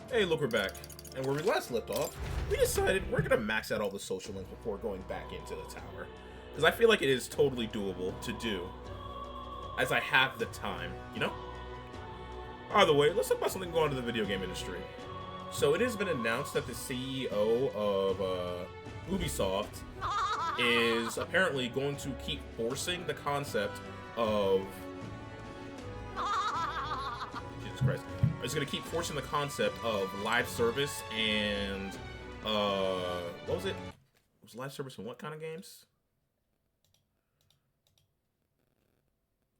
Hey, look, we're back. And where we last left off, we decided we're going to max out all the social links before going back into the tower. Because I feel like it is totally doable to do. As I have the time, you know? Either way, let's talk about something going on in the video game industry. So it has been announced that the CEO of Ubisoft is apparently going to keep forcing the concept of... Jesus Christ. Is going to keep forcing the concept of live service and, what was it? Was live service in what kind of games?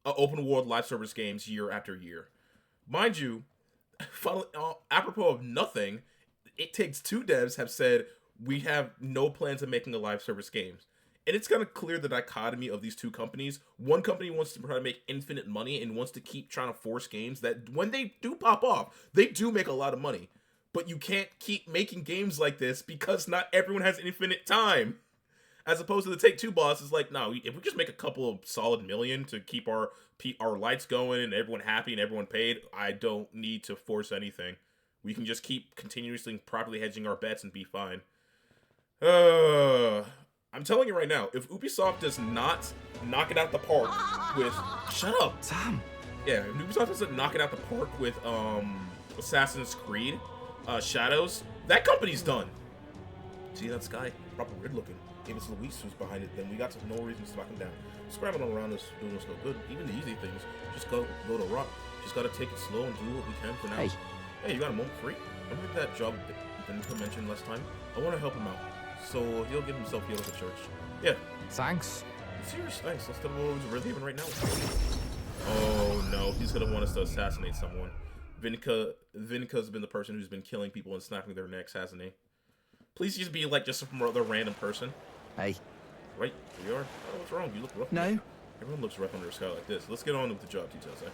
Open world live service games year after year. Mind you, apropos of nothing, It Takes Two devs have said, we have no plans of making a live service games. And it's kind of clear the dichotomy of these two companies. One company wants to try to make infinite money and wants to keep trying to force games that when they do pop off, they do make a lot of money. But you can't keep making games like this because not everyone has infinite time. As opposed to the Take-Two boss is like, no, if we just make a couple of solid million to keep our lights going and everyone happy and everyone paid, I don't need to force anything. We can just keep continuously properly hedging our bets and be fine. I'm telling you right now, if Ubisoft does not knock it out the park with... Shut up! Sam! Yeah, if Ubisoft doesn't knock it out the park with, Assassin's Creed, Shadows, that company's done. See that sky? Proper red looking. If it's Luis who's behind it, then we got no reason to knock him down. Scrabbling around us doing us no good. Even the easy things, just go to rock. Just gotta take it slow and do what we can for now. Hey, you got a moment free? Remember that job Benito mentioned last time? I want to help him out. So he'll get himself healed at the church. Yeah. Thanks. Serious thanks. Instead of what we're leaving right now. Oh no, he's gonna want us to assassinate someone. Vinka's been the person who's been killing people and snapping their necks, hasn't he? Please just be like just some other random person. Hey. Right, here we are. Oh, what's wrong? You look rough. No. Everyone looks rough under a sky like this. Let's get on with the job details, eh?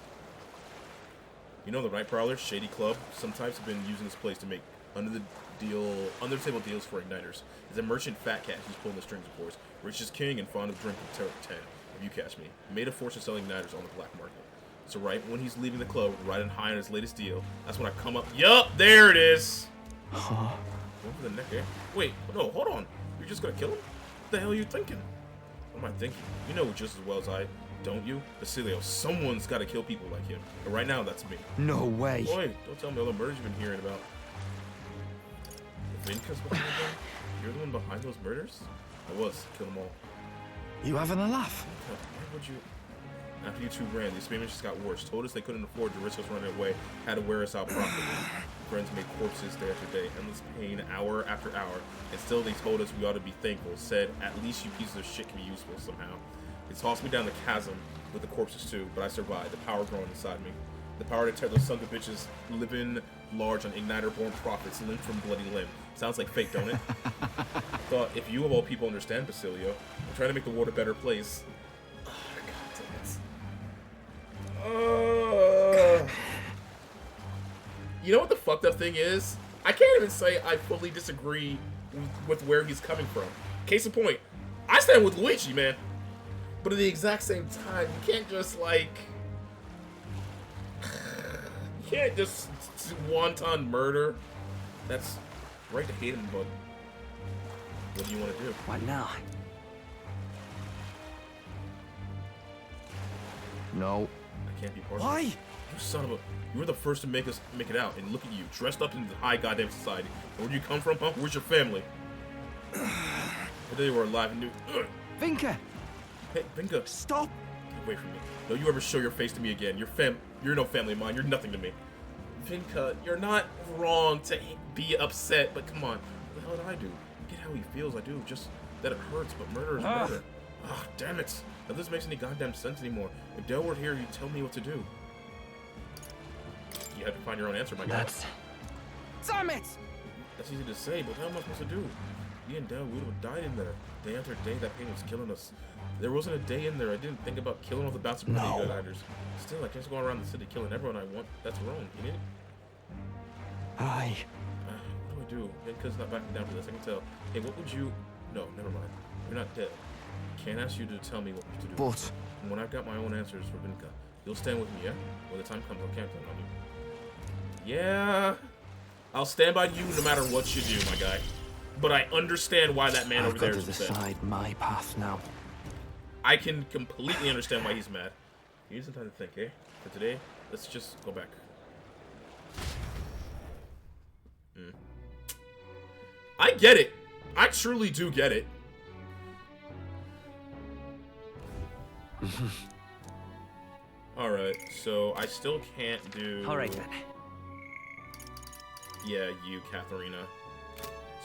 You know the Night Prowler, Shady Club, some types have been using this place to make under the table deals for igniters. He's a merchant fat cat who's pulling the strings, of course. Rich is king and fond of drinking Terror 10, if you catch me. Made a fortune selling igniters on the black market. So right when he's leaving the club, riding high on his latest deal, that's when I come up. Yup, there it is. Huh? Going for the neck, eh? Wait, no, hold on. You're just gonna kill him? What the hell are you thinking? What am I thinking? You know just as well as I, don't you? Basilio, someone's gotta kill people like him. And right now, that's me. No way. Boy, don't tell me all the murders you've been hearing about. Vinka's behind them? You're the one behind those murders? I was. Kill them all. You having a laugh? Why would you... After you two ran, the experiments just got worse. Told us they couldn't afford to risk us running away. Had to wear us out properly. Friends made corpses day after day. Endless pain, hour after hour. And still they told us we ought to be thankful. Said, at least you pieces of shit can be useful somehow. They tossed me down the chasm with the corpses too, but I survived. The power growing inside me. The power to tear those sons of bitches living large on igniter-born prophets, limb from bloody limb. Sounds like fake, don't it? I thought, if you of all people understand, Basilio, I'm trying to make the world a better place. You know what the fucked up thing is? I can't even say I fully disagree with where he's coming from. Case in point, I stand with Luigi, man. But at the exact same time, you can't just like... You can't just wanton murder. That's right to hate him, but... What do you want to do? What now? No. I can't be part of it. Why? You son of a... You were the first to make it out, and look at you, dressed up in the high goddamn society. And where do you come from, huh? Where's your family? But they were alive and knew... Vinka! Hey, Vinka. Stop! Get away from me. Don't you ever show your face to me again. You're no family of mine. You're nothing to me. Vinka, you're not wrong to be upset, but come on. What the hell did I do? I get how he feels, I do. Just that it hurts, but murder is murder. Ah, damn it. None of this makes any goddamn sense anymore. If Dale were here, he'd tell me what to do. You have to find your own answer, my guy. Damn it! That's easy to say, but what am I supposed to do? Me and Dale would have died in there. Day after day, that pain was killing us. There wasn't a day in there I didn't think about killing all the bouncing good riders. Still, I can't just go around the city killing everyone I want. That's wrong, you need it? Aye. What do I do? Vinka's not backing down for this, I can tell. Hey, what would you... No, never mind. You're not dead. Can't ask you to tell me what to do. But... And when I've got my own answers for Vinka, you'll stand with me, yeah? When the time comes, I'll count on you. Yeah. I'll stand by you no matter what you do, my guy. But I understand why that man over there is upset. I've got to decide my path now. I can completely understand why he's mad. You need some time to think, eh? For today, let's just go back. I get it. I truly do get it. Alright, so I still can't do... Alright then. Yeah, you, Katharina.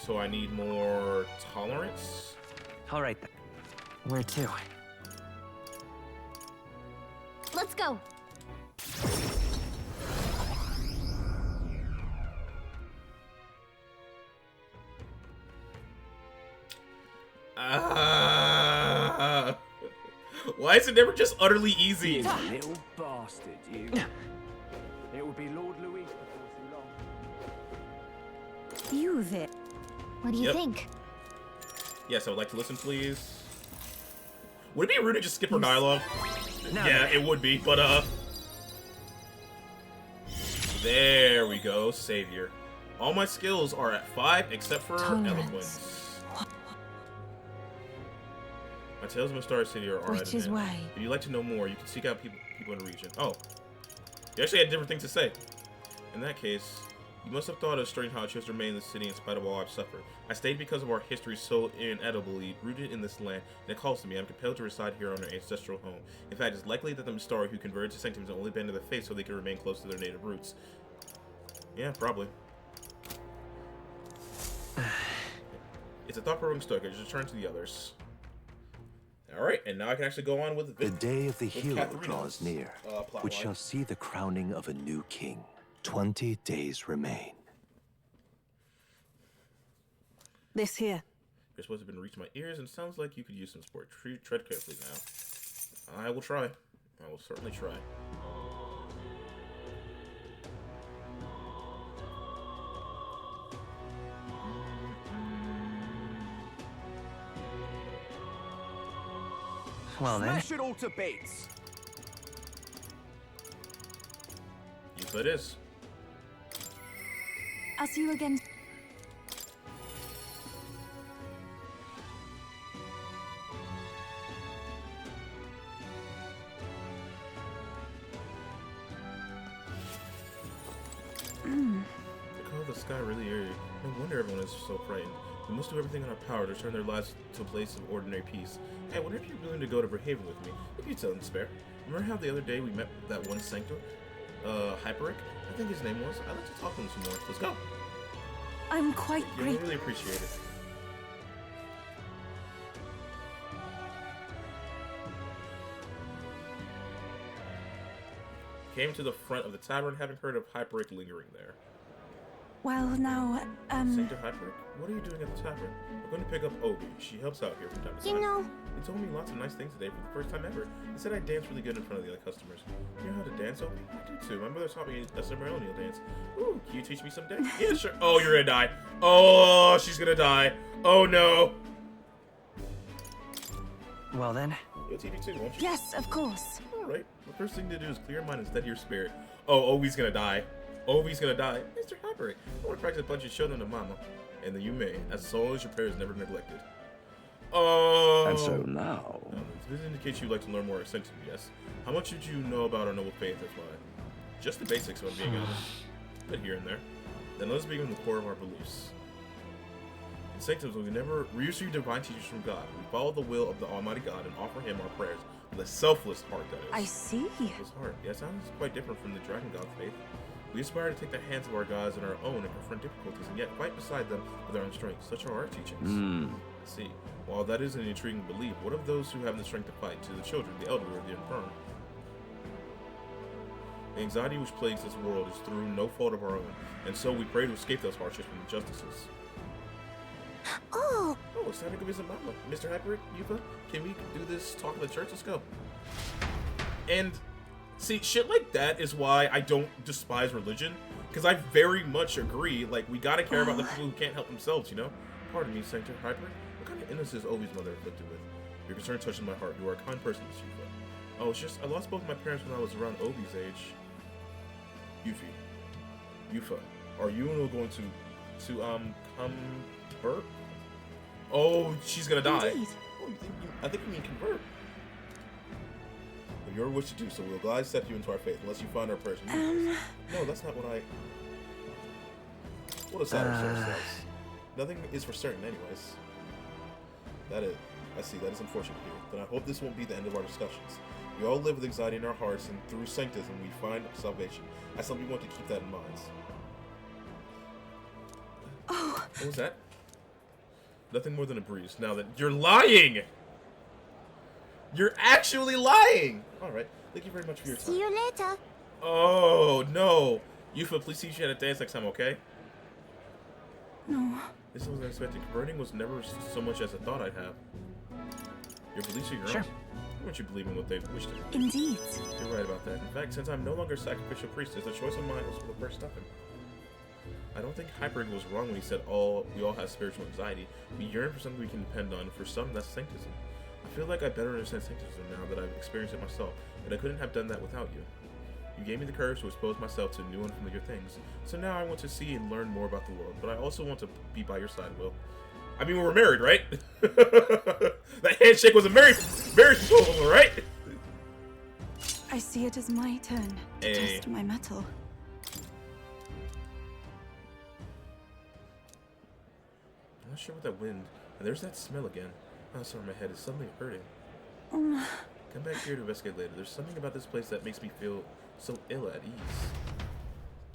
So I need more tolerance? Alright then. Where to? Let's go. Why is it never just utterly easy? Little bastard, you. It will be Lord Louis before too long. You there. What do you think? Yes, I would like to listen, please. Would it be rude to just skip her dialogue? No. Yeah, it would be, but there we go, savior. All my skills are at 5 except for eloquence. My tales of a Star City are alright. Which is why. If you'd like to know more, you can seek out people in the region. Oh. You actually had different things to say. In that case, you must have thought it strange how I chose to remain in the city in spite of all I've suffered. I stayed because of our history so inevitably rooted in this land, and it calls to me. I'm compelled to reside here on our ancestral home. In fact, it's likely that the Mistari who converted to sanctums only abandoned their faith so they could remain close to their native roots. Yeah, probably. It's a thought-provoking story. I just turn to the others. Alright, and now I can actually go on with The day of the hero Katharina's, draws near, plot which line. shall see the crowning of a new king. 20 days remain. This here. You're supposed to have been reaching my ears, and it sounds like you could use some support. Tread carefully now. I will try. I will certainly try. Well then. Smash it all to bits. Yufa it is. I'll see you again. The color of the sky really eerie. No wonder everyone is so frightened. We must do everything in our power to turn their lives to a place of ordinary peace. Hey, I wonder if you're willing to go to Brookhaven with me. If you tell in spare. Remember how the other day we met that one sanctum? Hyperic? I think his name was. I'd like to talk to him some more. Let's go. I'm quite Yeah, I grateful. really appreciate it. Came to the front of the tavern, having heard of Hyperic lingering there. Well, now, Sanctor Hyperic, what are you doing at the tavern? I'm going to pick up Obi. She helps out here from time to time. You know, He told me lots of nice things today for the first time ever. He said I dance really good in front of the other customers. You know how to dance, Obi? I do too. My mother taught me a ceremonial dance. Ooh, can you teach me someday? Yeah, sure. Oh, you're gonna die. Oh, she's gonna die. Oh no. Well then. You'll teach me too, won't you? yes, of course. Alright. The first thing to do is clear your mind and steady your spirit. Oh, Obi's gonna die. Obi's gonna die. Mr. Hyperic, I want to practice a bunch of shonen to Mama. And then you may, as long as your prayer is never neglected. Oh. And so now, This indicates you'd like to learn more Sanctum, yes. How much did you know about our noble faith, that's why? Just the basics, if I'm being honest. But here and there. Then let's begin with the core of our beliefs. In Sanctums, we receive divine teachings from God. We follow the will of the Almighty God and offer Him our prayers with a selfless heart, that is. I see. Selfless heart. Yeah, it sounds quite different from the Dragon God faith. We aspire to take the hands of our gods in our own and confront difficulties, and yet fight beside them with our own strength. Such are our teachings. Let's see. While that is an intriguing belief, what of those who have the strength to fight? To the children, the elderly, or the infirm? The anxiety which plagues this world is through no fault of our own, and so we pray to escape those hardships and injustices. oh, Oh, it's time to go visit Mama. Mr. Hyperic, Yufa, can we do this talk at the church? Let's go. And see, shit like that is why I don't despise religion, because I very much agree, like, we gotta care about the people who can't help themselves, you know? Pardon me, Sanctor Hyperic. What kind of illness is Obi's mother afflicted with? Your concern touches my heart. You are a kind person, Miss Yufa. Oh, it's just, I lost both my parents when I was around Obi's age. Yufa. Are you going to convert? Oh, she's gonna die. Indeed. Oh, I think you mean convert. If your wish to do so, we'll gladly accept you into our faith, unless you find our person. No, that's not what I. What a sad says. Nothing is for certain, anyways. That is. I see. That is unfortunate here. Then I hope this won't be the end of our discussions. We all live with anxiety in our hearts, and through sanctism, we find salvation. I simply want to keep that in mind. Oh. What was that? Nothing more than a breeze. Now that you're lying! You're actually lying! Alright, thank you very much for your time. See you later. Oh, no. Yufa, please teach you how to dance next time, okay? No. This wasn't expected. Converting was never so much as I thought I'd have. Your beliefs are your Sure. own. Why don't you believe in what they wish to? Indeed. You're right about that. In fact, since I'm no longer a sacrificial priestess, the choice of mine was for the first step in. I don't think Hyperig was wrong when he said we all have spiritual anxiety. We yearn for something we can depend on. For some, that's sanctism. I feel like I better understand sanctism now that I've experienced it myself, and I couldn't have done that without you. You gave me the courage to expose myself to new and familiar things, so now I want to see and learn more about the world, but I also want to be by your side, Will. I mean, we were married, right? That handshake was a marriage proposal, right? I see it as my turn to test my mettle. I'm not sure what that wind. And there's that smell again. Oh, sorry, my head is suddenly hurting. Come back here to investigate later. There's something about this place that makes me feel so ill at ease.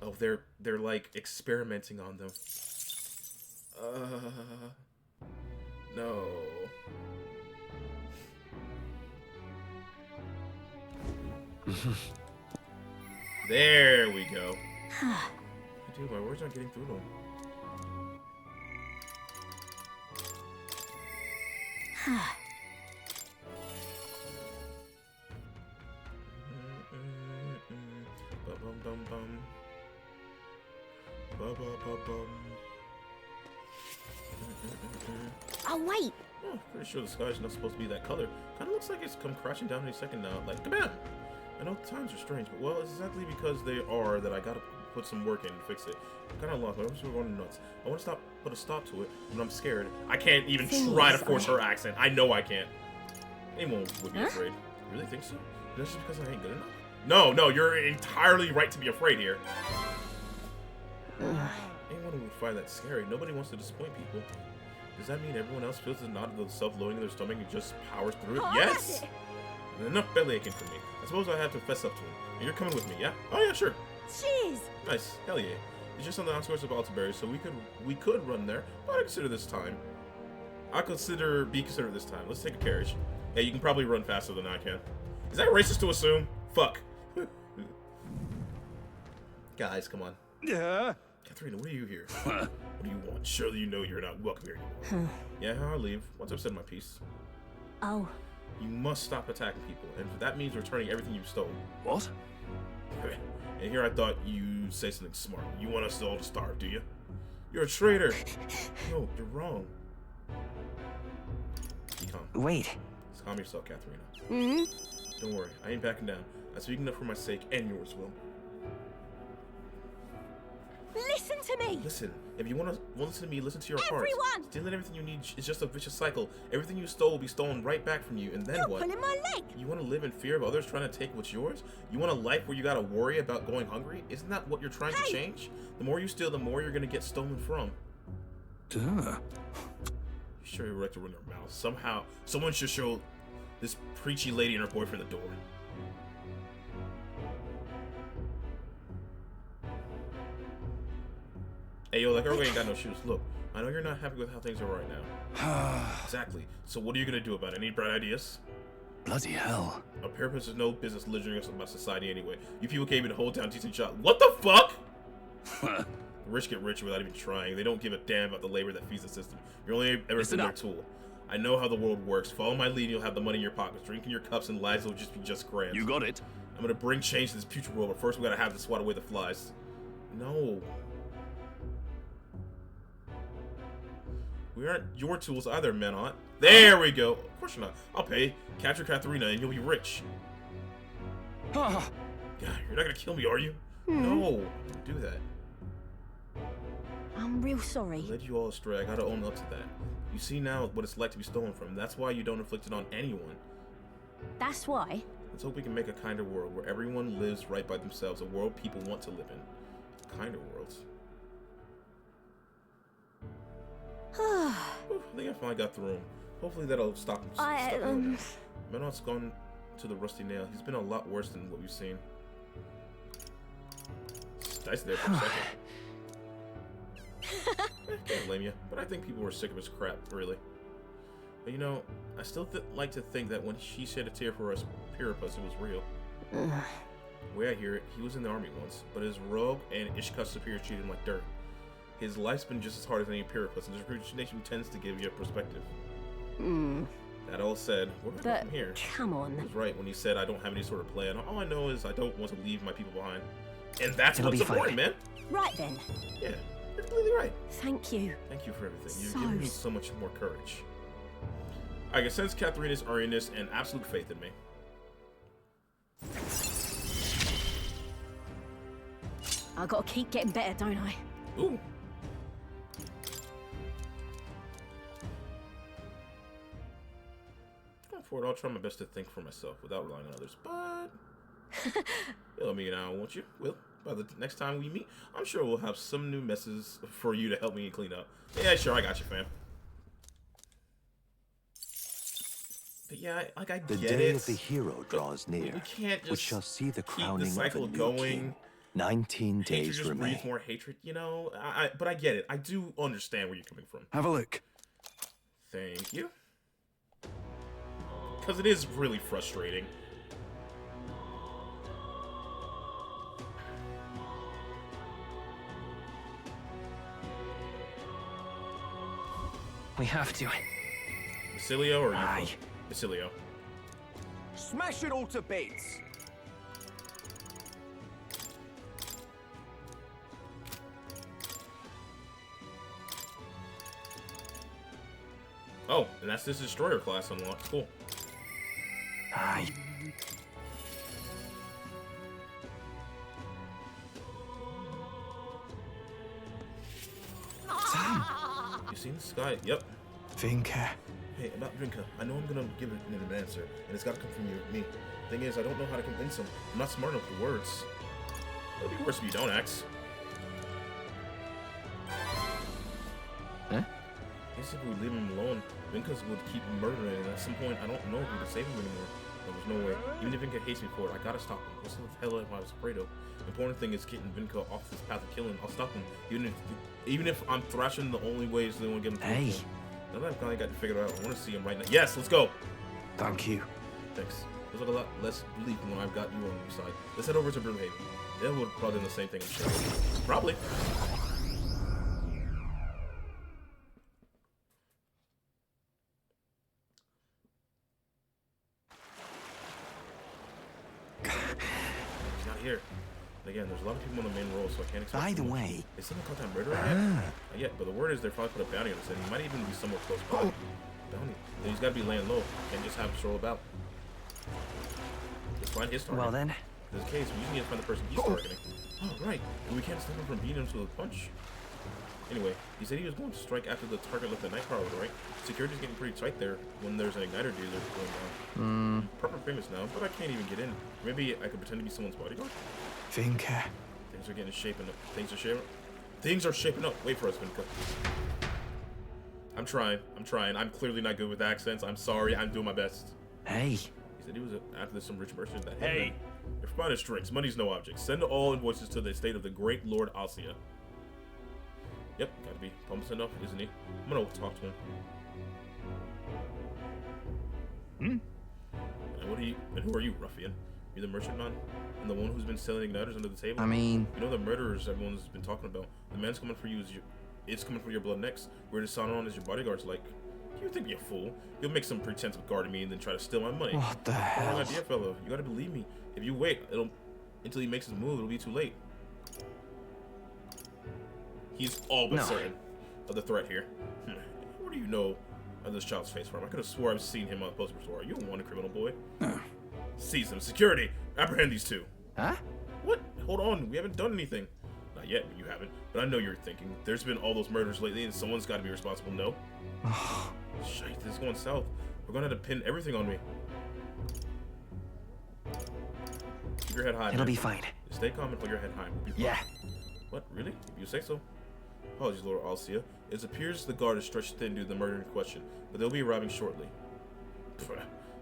Oh, they're like experimenting on them. No. There we go. Dude, my words aren't getting through to him. Oh, wait. Oh, pretty sure the sky's not supposed to be that color. Kind of looks like it's come crashing down any second now. Like, come on! I know times are strange, but well, it's exactly because they are that I gotta put some work in to fix it. I'm kind of lost. I'm just going nuts. I want to put a stop to it, but I'm scared. I can't even try to force her accent. I know I can't. Anyone would be afraid. You really think so? That's just because I ain't good enough? No, you're entirely right to be afraid here. Anyone would find that scary. Nobody wants to disappoint people. Does that mean everyone else feels the knot of the self-loathing in their stomach and just powers through it? Yes! Enough belly aching for me. I suppose I have to fess up to him. And you're coming with me, yeah? Oh yeah, sure. Jeez. Nice. Hell yeah. It's just on the outskirts of Altaberry, so we could run there, but I consider this time. Be considered this time. Let's take a carriage. Yeah, you can probably run faster than I can. Is that racist to assume? Fuck. Guys, come on. Yeah. Katharina, what are you here? What do you want? Surely you know you're not welcome here anymore. Yeah, I'll leave. Once I've said my piece. Oh. You must stop attacking people, and that means returning everything you stole. What? And here I thought you'd say something smart. You want us all to starve, do you? You're a traitor. No, you're wrong. Be calm. Wait. Just calm yourself, Katharina. Don't worry, I ain't backing down. I'm speaking up for my sake and yours, Will. Listen to me. Listen, if you want to listen to me, listen to your heart. Everyone! Stealing everything you need is just a vicious cycle. Everything you stole will be stolen right back from you, and then You're what? pulling my leg. You want to live in fear of others trying to take what's yours? You want a life where you gotta worry about going hungry? Isn't that what you're trying to change? The more you steal, the more you're gonna get stolen from. Duh. You sure you're right to run your mouth. Somehow, someone should show this preachy lady and her boyfriend the door. Hey, yo, that girl ain't got no shoes. Look, I know you're not happy with how things are right now. Exactly. So what are you gonna do about it? Any bright ideas? Bloody hell. A Paripus has no business littering us about society anyway. You people can't even hold down decent jobs. What the fuck? The rich get richer without even trying. They don't give a damn about the labor that feeds the system. You're only ever Listen their up. tool. I know how the world works. Follow my lead, you'll have the money in your pockets. Drinking your cups and lives will just be grand. You got it. I'm gonna bring change to this future world, but first we gotta have to swat away the flies. No. We aren't your tools either, Manot. There we go. Of course you're not. I'll pay. Capture Katharina and you'll be rich. God, you're not gonna kill me, are you? No. Don't do that. real I sorry. led you all astray. I gotta own up to that. You see now what it's like to be stolen from. That's why you don't inflict it on anyone. That's why. Let's hope we can make a kinder world where everyone lives right by themselves. A world people want to live in. Kinder worlds. I think I finally got through him. Hopefully that'll stop him. Menot's gone to the rusty nail. He's been a lot worse than what we've seen. It's nice there for a second. Can't blame you, but I think people were sick of his crap, really. But you know, I still like to think that when she shed a tear for us, Paripus, it was real. The way I hear it, he was in the army once, but his rogue and Ishka's superior treated him like dirt. His life's been just as hard as any Paripus, and his reputation tends to give you a perspective. That all said, where do I go from here? Come on. He was right when he said I don't have any sort of plan. All I know is I don't want to leave my people behind. And that's what's important, man. Right then. Yeah, you're completely right. Thank you. Thank you for everything. You've given me so much more courage. I can sense Katharina's earnestness and absolute faith in me. I gotta keep getting better, don't I? Ooh. Going forward, I'll try my best to think for myself without relying on others, but you'll help me out, won't you? Will, by the next time we meet, I'm sure we'll have some new messes for you to help me clean up. Yeah, sure, I got you, fam. But yeah, like I get it. The day of the hero draws near. We can't just we shall see the keep crowning the cycle of a new going. king. 19 days Hatred just remain. breeds more hatred, you know. But I get it. I do understand where you're coming from. Have a look. Thank you. Because it is really frustrating. We have to. Basilio or you? Aye. Basilio. Smash it all to bits. Oh, and that's this destroyer class unlocked. Cool. Aye. Sam. You seen the sky? Yep. Vinka. Hey, about Vinka, I know I'm gonna give it an answer, and it's gotta come from me. Thing is, I don't know how to convince him. I'm not smart enough for words. It'll be worse if you don't, Axe. Huh? He said if we leave him alone, Vinkas would keep murdering, and at some point, I don't know if we can save him anymore. There's no way. Even if Vinka hates me for it, I gotta stop him. What's the hell am I afraid of? The important thing is getting Vinka off this path of killing. I'll stop him, even if I'm thrashing the only ways they want to get him. Hey. Now that I've finally got to figure it out, I want to see him right now. Yes, let's go. Thank you. Thanks. There's like a lot less bleak when I've got you on your side. Let's head over to Broomhaven. They would have probably done the same thing, I'm sure. Probably. He's not here. And again, there's a lot of people on the main role, so I can't expect. By the too much. way. Is someone caught that murderer yet? Not yet, but the word is they're probably put a bounty on his head. He might even be somewhere close by. Bounty. Then he's got to be laying low. Can't just have him stroll about. Let's find his target. Well then. In this case, we usually need to find the person he's targeting. Oh, right. And we can't stop him from beating him to a punch. Anyway, he said he was going to strike after the target left the night prowler, right? Security's getting pretty tight there when there's an igniter dealer going down. Proper famous now, but I can't even get in. Maybe I could pretend to be someone's bodyguard? Vinka. Things are getting shaping up. Things are shaping up. Wait for us, Vinka. I'm trying. I'm clearly not good with accents. I'm sorry. I'm doing my best. Hey. He said he was after some rich merchant that hey. Your finest drinks. Money's no object. Send all invoices to the estate of the great Lord Asia. Yep, gotta be pumped enough, isn't he? I'm gonna talk to him. And who are you, ruffian? You're the merchant man? And the one who's been selling igniters under the table? I mean... You know the murderers everyone's been talking about. The man's coming for you it's coming for your blood next. We're to sign on as your bodyguards like. You think you're a fool. You'll make some pretense of guarding me and then try to steal my money. What the hell? Wrong idea, fellow. You gotta believe me. If you wait, until he makes his move, it'll be too late. He's all but certain of the threat here. What do you know of this child's face from? I could have swore I've seen him on the poster before. You don't want a criminal boy. Seize him. Security. Apprehend these two. Huh? What? Hold on. We haven't done anything. Now Not yet, you haven't. But I know you're thinking. There's been all those murders lately, and someone's got to be responsible. No. Shite, this is going south. We're gonna have to pin everything on me. Keep your head high. It'll be fine. Stay calm and hold your head high. Yeah. What? Really? If you say so. Apologies, Lord Alcia. It appears the guard is stretched thin due to the murder in question, but they'll be arriving shortly.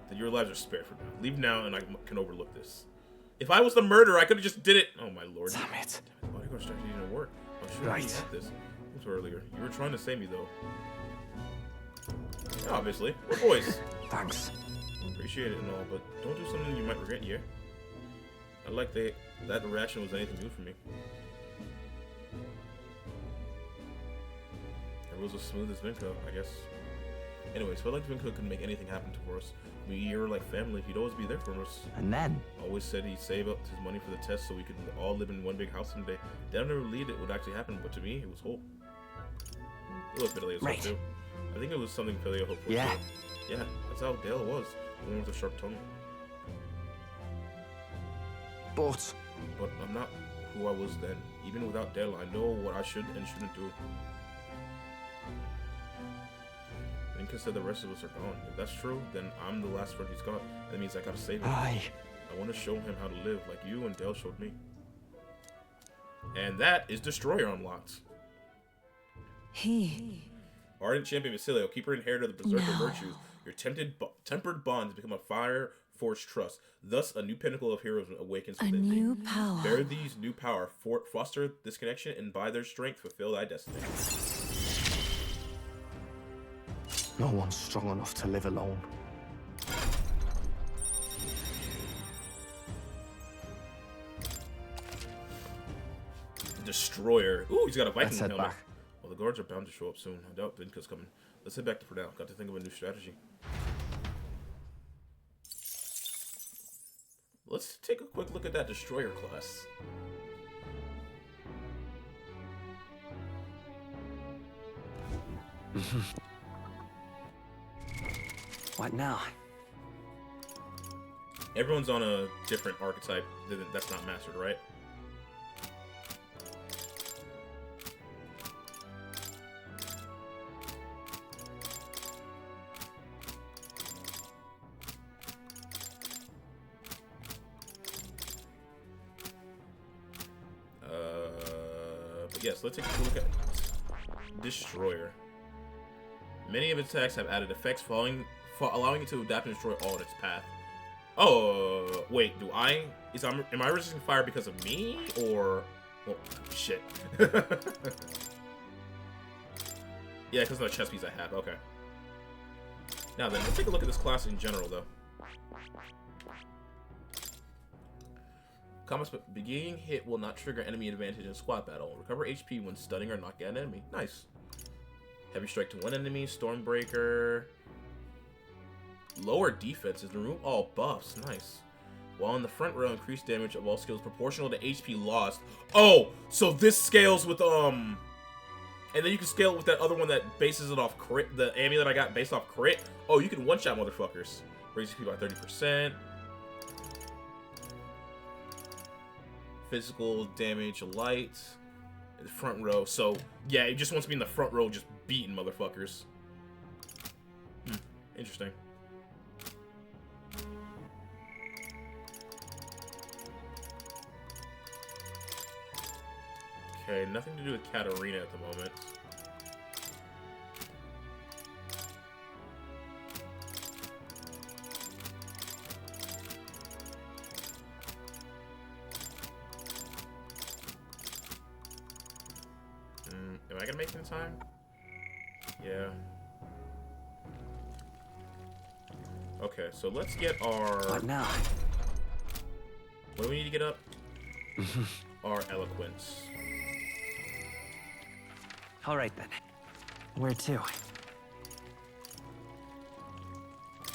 Then your lives are spared for now. Leave now, and I can overlook this. If I was the murderer, I could have just did it. Oh my lord. Damn it. The bodyguard strategy didn't work. I'm sure Right. you had this. Earlier. You were trying to save me, though. Obviously. We're boys. Thanks. Appreciate it and all, but don't do something you might regret, yeah? I like that reaction was anything new for me. It was as smooth as Vinco, I guess. Anyways, felt like Vinco could make anything happen for us. We were like family. He'd always be there for us. And then? Always said he'd save up his money for the test so we could all live in one big house someday. Dad never believed it would actually happen, but to me, it was hope. It was Fidelio's hope too. I think it was something Fidelio hoped for. Yeah. Too. Yeah, that's how Dale was. The one with a sharp tongue. But I'm not who I was then. Even without Dale, I know what I should and shouldn't do. Inca said the rest of us are gone. If that's true, then I'm the last friend he's got. That means I gotta save him. I want to show him how to live like you and Dale showed me. And that is Destroyer unlocked. Ardent Champion Basilio, keeper inheritor of the Berserker Virtues. Your tempered bonds become a fire forged trust. Thus, a new pinnacle of heroes awakens within thee. New power. Bear these new power, foster this connection, and by their strength fulfill thy destiny. no one's strong enough to live alone. Destroyer. Ooh, he's got a Viking Let's head helmet. back. Well, the guards are bound to show up soon. I doubt Vinca's coming. Let's head back to Pernell. Got to think of a new strategy. Let's take a quick look at that Destroyer class. What now? Everyone's on a different archetype that's not mastered, right? But yes, let's take a look at Destroyer. Many of its attacks have added effects allowing it to adapt and destroy all in its path. Oh, wait, am I resisting fire because of me, or, well, shit. Yeah, because of the chest piece I have, okay. Now then, let's take a look at this class in general, though. Comments, but beginning hit will not trigger enemy advantage in squad battle. Recover HP when stunning or knocking out an enemy. Nice. Heavy strike to one enemy, Stormbreaker. Lower defenses, remove all buffs. Nice. While in the front row, increased damage of all skills proportional to HP lost. Oh, so this scales with and then you can scale it with that other one that bases it off crit. The amulet I got based off crit. Oh, you can one-shot motherfuckers. Raise HP by 30%. Physical damage light. In the front row. So yeah, it just wants to be in the front row, just beating motherfuckers. Interesting. Okay, nothing to do with Katarina at the moment. Am I gonna make it in time? Yeah. Okay, so let's get our... What now? What do we need to get up? Our eloquence. All right then. Where to?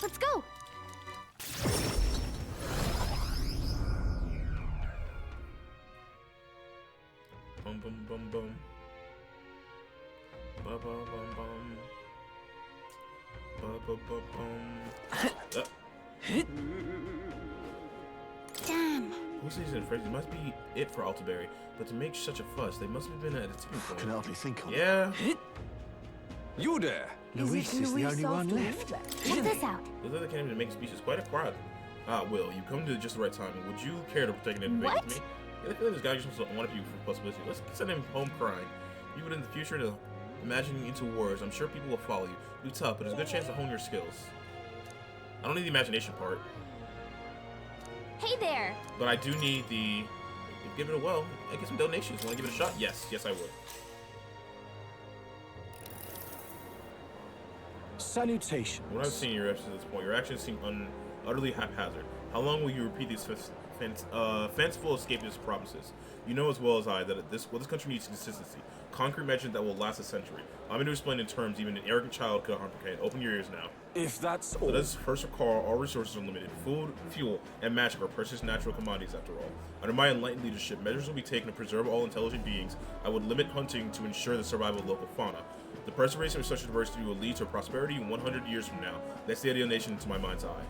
Let's go. Bum bum bum bum. Bum bum bum bum. Bum bum bum bum. Damn. Who says it phrase? It must be it for Altaberry. But to make such a fuss, they must have been at a tipping I point. can hardly think on it. Yeah. You there? Luis is the only one left. Check this out. The other can't even make speeches. Quite a crowd. Ah, Will, you come to just the right time. Would you care to take an invasion with me? Yeah, I feel like this guy just wants one of you for possibility. Let's send him home crying. You would in the future to imagining into wars. I'm sure people will follow you. Do tough, but there's a good chance to hone your skills. I don't need the imagination part. Hey there. But I do need the... Give it a well. I get some donations. Want to give it a shot? Yes. Yes, I would. Salutations. When I've seen your actions at this point, your actions seem utterly haphazard. How long will you repeat these fanciful escapist promises? You know as well as I that this country needs consistency. Concrete measures that will last a century. I'm going to explain in terms even an arrogant child could comprehend. Open your ears now. If that's all. Let us first recall all resources are limited. Food, fuel, and magic are precious natural commodities after all. Under my enlightened leadership, measures will be taken to preserve all intelligent beings. I would limit hunting to ensure the survival of local fauna. The preservation of such diversity will lead to prosperity 100 years from now. That's the ideal nation to my mind's eye.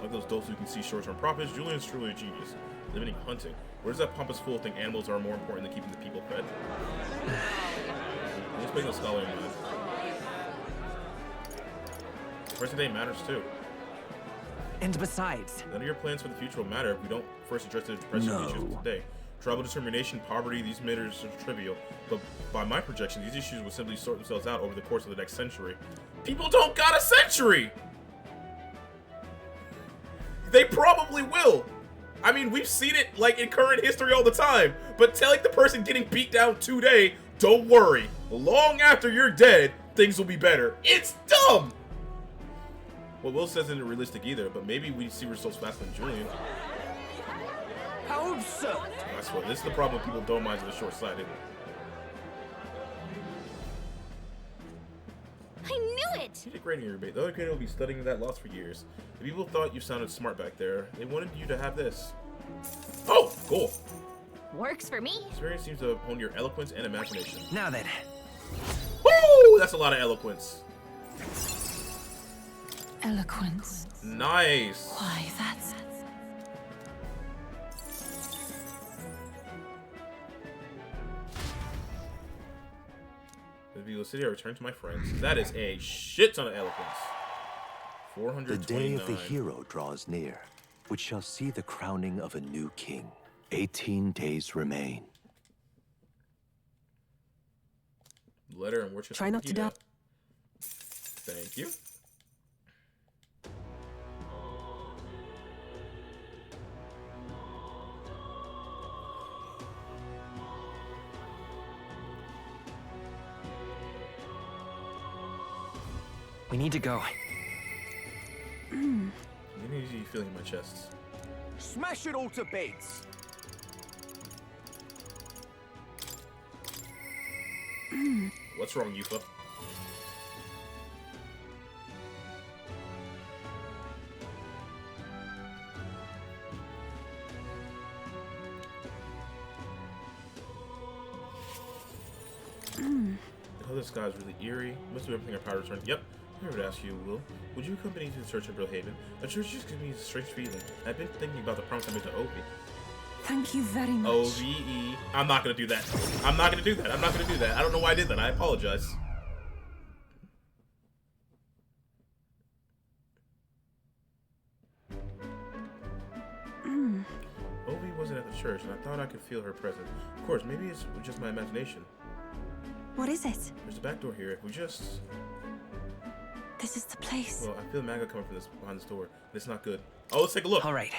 Like those dolts who can see short-term profits, Julian is truly a genius. Limiting hunting. Where does that pompous fool think animals are more important than keeping the people fed? Let's make a scholar in mind. Present day matters too. And besides, None of your plans for the future will matter if we don't first address the present issues of today. Tribal determination, poverty, these matters are trivial, but by my projection, these issues will simply sort themselves out over the course of the next century. People don't got a century! They probably will! I mean, we've seen it, like, in current history all the time, but telling the person getting beat down today, don't worry, long after you're dead, things will be better. It's dumb! What Will says isn't realistic either, but maybe we see results faster than Julian. How absurd! I swear, this is the problem with people don't mind to the short-sighted. I knew it. You did great in your debate. The other candidate will be studying that loss for years. The people thought you sounded smart back there. They wanted you to have this. Oh, cool. Works for me. Experience seems to hone your eloquence and imagination. now then, Woo! That's a lot of eloquence. Eloquence. Nice. Why, that's... The people city, I return to my friends. That is a shit ton of eloquence. The 429. day of the hero draws near, which shall see the crowning of a new king. 18 days remain. Letter and worship. Try not to doubt. Thank you. we need to go. You need to feeling in my chest. Smash it all to bits! What's wrong, Yufa? Oh, this sky is really eerie. Must do everything our power to return. Yep. I would ask you, Will, would you accompany me to the church in Brilhaven? A church just gives me a strange feeling. I've been thinking about the promise I made to Ovi. Thank you very much. O-V-E. I'm not gonna do that. I'm not gonna do that. I'm not gonna do that. I don't know why I did that. I apologize. Ovi wasn't at the church, and I thought I could feel her presence. Of course, maybe it's just my imagination. What is it? There's a back door here. If we just... This is the place. Well, I feel maggot coming from behind this door. And it's not good. Oh, let's take a look. All right.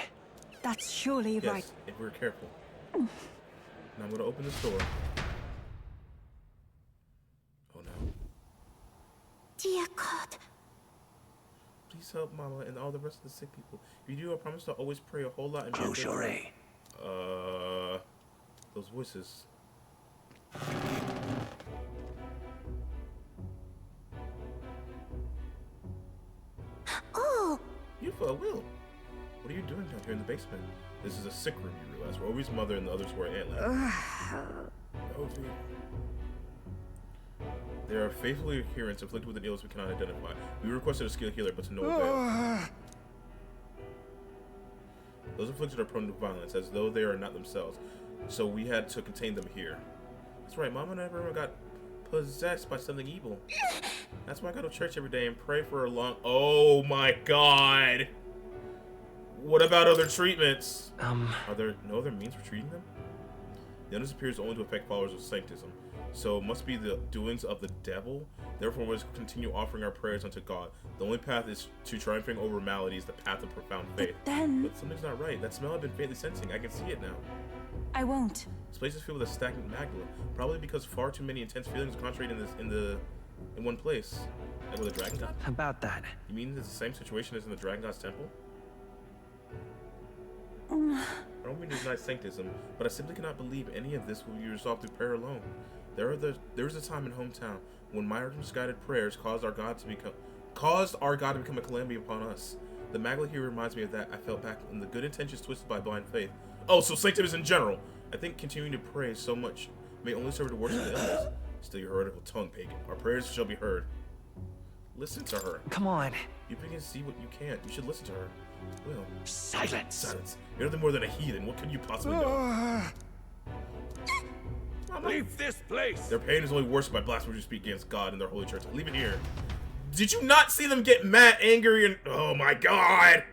That's surely Yes, right. if we're careful. Now I'm gonna open this door. Oh no. Dear God. Please help Mama and all the rest of the sick people. If you do, I promise to always pray a whole lot and Close your eye. Those voices. Oh. Yufa, Will. What are you doing down here in the basement? This is a sick room, you realize. Where Ovi's mother and the others were at Antland. Ovi. There are faithful adherents afflicted with an illness we cannot identify. We requested a skilled healer, but to no avail. Those afflicted are prone to violence, as though they are not themselves. So we had to contain them here. That's right, Mama never got possessed by something evil. That's why I go to church every day and pray for a long... Oh my god! What about other treatments? Are there no other means for treating them? The illness appears only to affect followers of sanctism. So it must be the doings of the devil. Therefore, we must continue offering our prayers unto God. The only path is to triumphing over maladies, the path of profound faith. But something's not right. That smell I've been faintly sensing. I can see it now. I won't. This place is filled with a stagnant magma. Probably because far too many intense feelings are concentrated in one place. Like with a dragon god? About that. You mean it's the same situation as in the dragon god's temple? I don't mean to deny sanctism, but I simply cannot believe any of this will be resolved through prayer alone. There was a time in hometown when my misguided prayers caused our God to become a calamity upon us. The magma here reminds me of that. I felt back in the good intentions twisted by blind faith. Oh, so sanctism in general. I think continuing to pray so much may only serve to worsen the illness. Still your heretical tongue, pagan. Our prayers shall be heard. Listen to her. Come on. You begin to see what you can't. You should listen to her. Will. Silence. Silence. You're nothing more than a heathen. What can you possibly know? Leave this place! Their pain is only worsened by blasphemy who speak against God and their holy church. Leave it here. Did you not see them get mad, angry, and... Oh my god!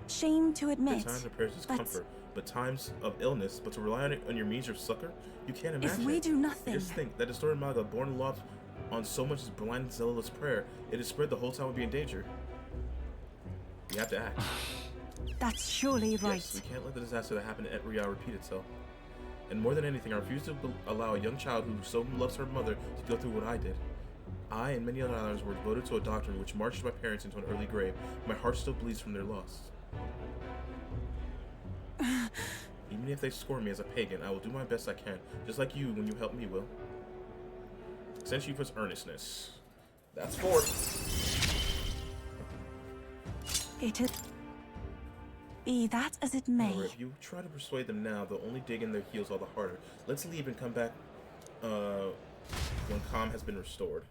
Shame to admit. Times of prayers is comfort, but times of illness, but to rely on your means of succor, you can't imagine. If we do nothing... Just think, that distorted Maga, born and loved on so much as blind, zealous prayer, it is spread the whole town would be in danger. We have to act. That's surely right. Yes, we can't let the disaster that happened at Ria repeat itself. And more than anything, I refuse to allow a young child who so loves her mother to go through what I did. I and many other others were devoted to a doctrine which marched my parents into an early grave. My heart still bleeds from their loss. Even if they scorn me as a pagan, I will do my best I can, just like you when you help me, Will. Since you was earnestness. That's 4. It is. Be that as it may. If you try to persuade them now, they'll only dig in their heels all the harder. Let's leave and come back when calm has been restored.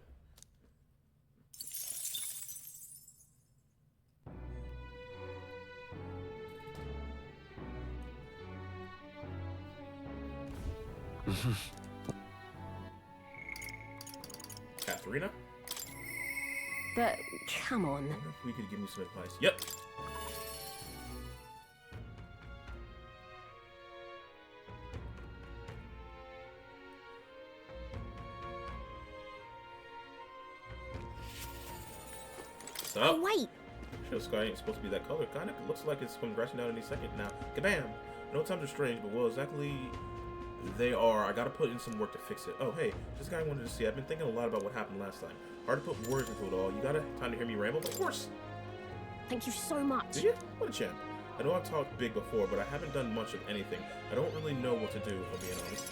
Katharina? But come on. I wonder if we could give me some advice. Yep. Stop. Oh, wait. Sure, the sky ain't supposed to be that color. Kinda looks like it's going crashing down any second now. Kabam! I know times are strange, but well, exactly they are. I gotta put in some work to fix it. Oh, hey, this guy I wanted to see. I've been thinking a lot about what happened last time. Hard to put words into it all. You got time to hear me ramble? Of course. Thank you so much. Did you? What a champ. I know I've talked big before, but I haven't done much of anything. I don't really know what to do, if I'm being honest.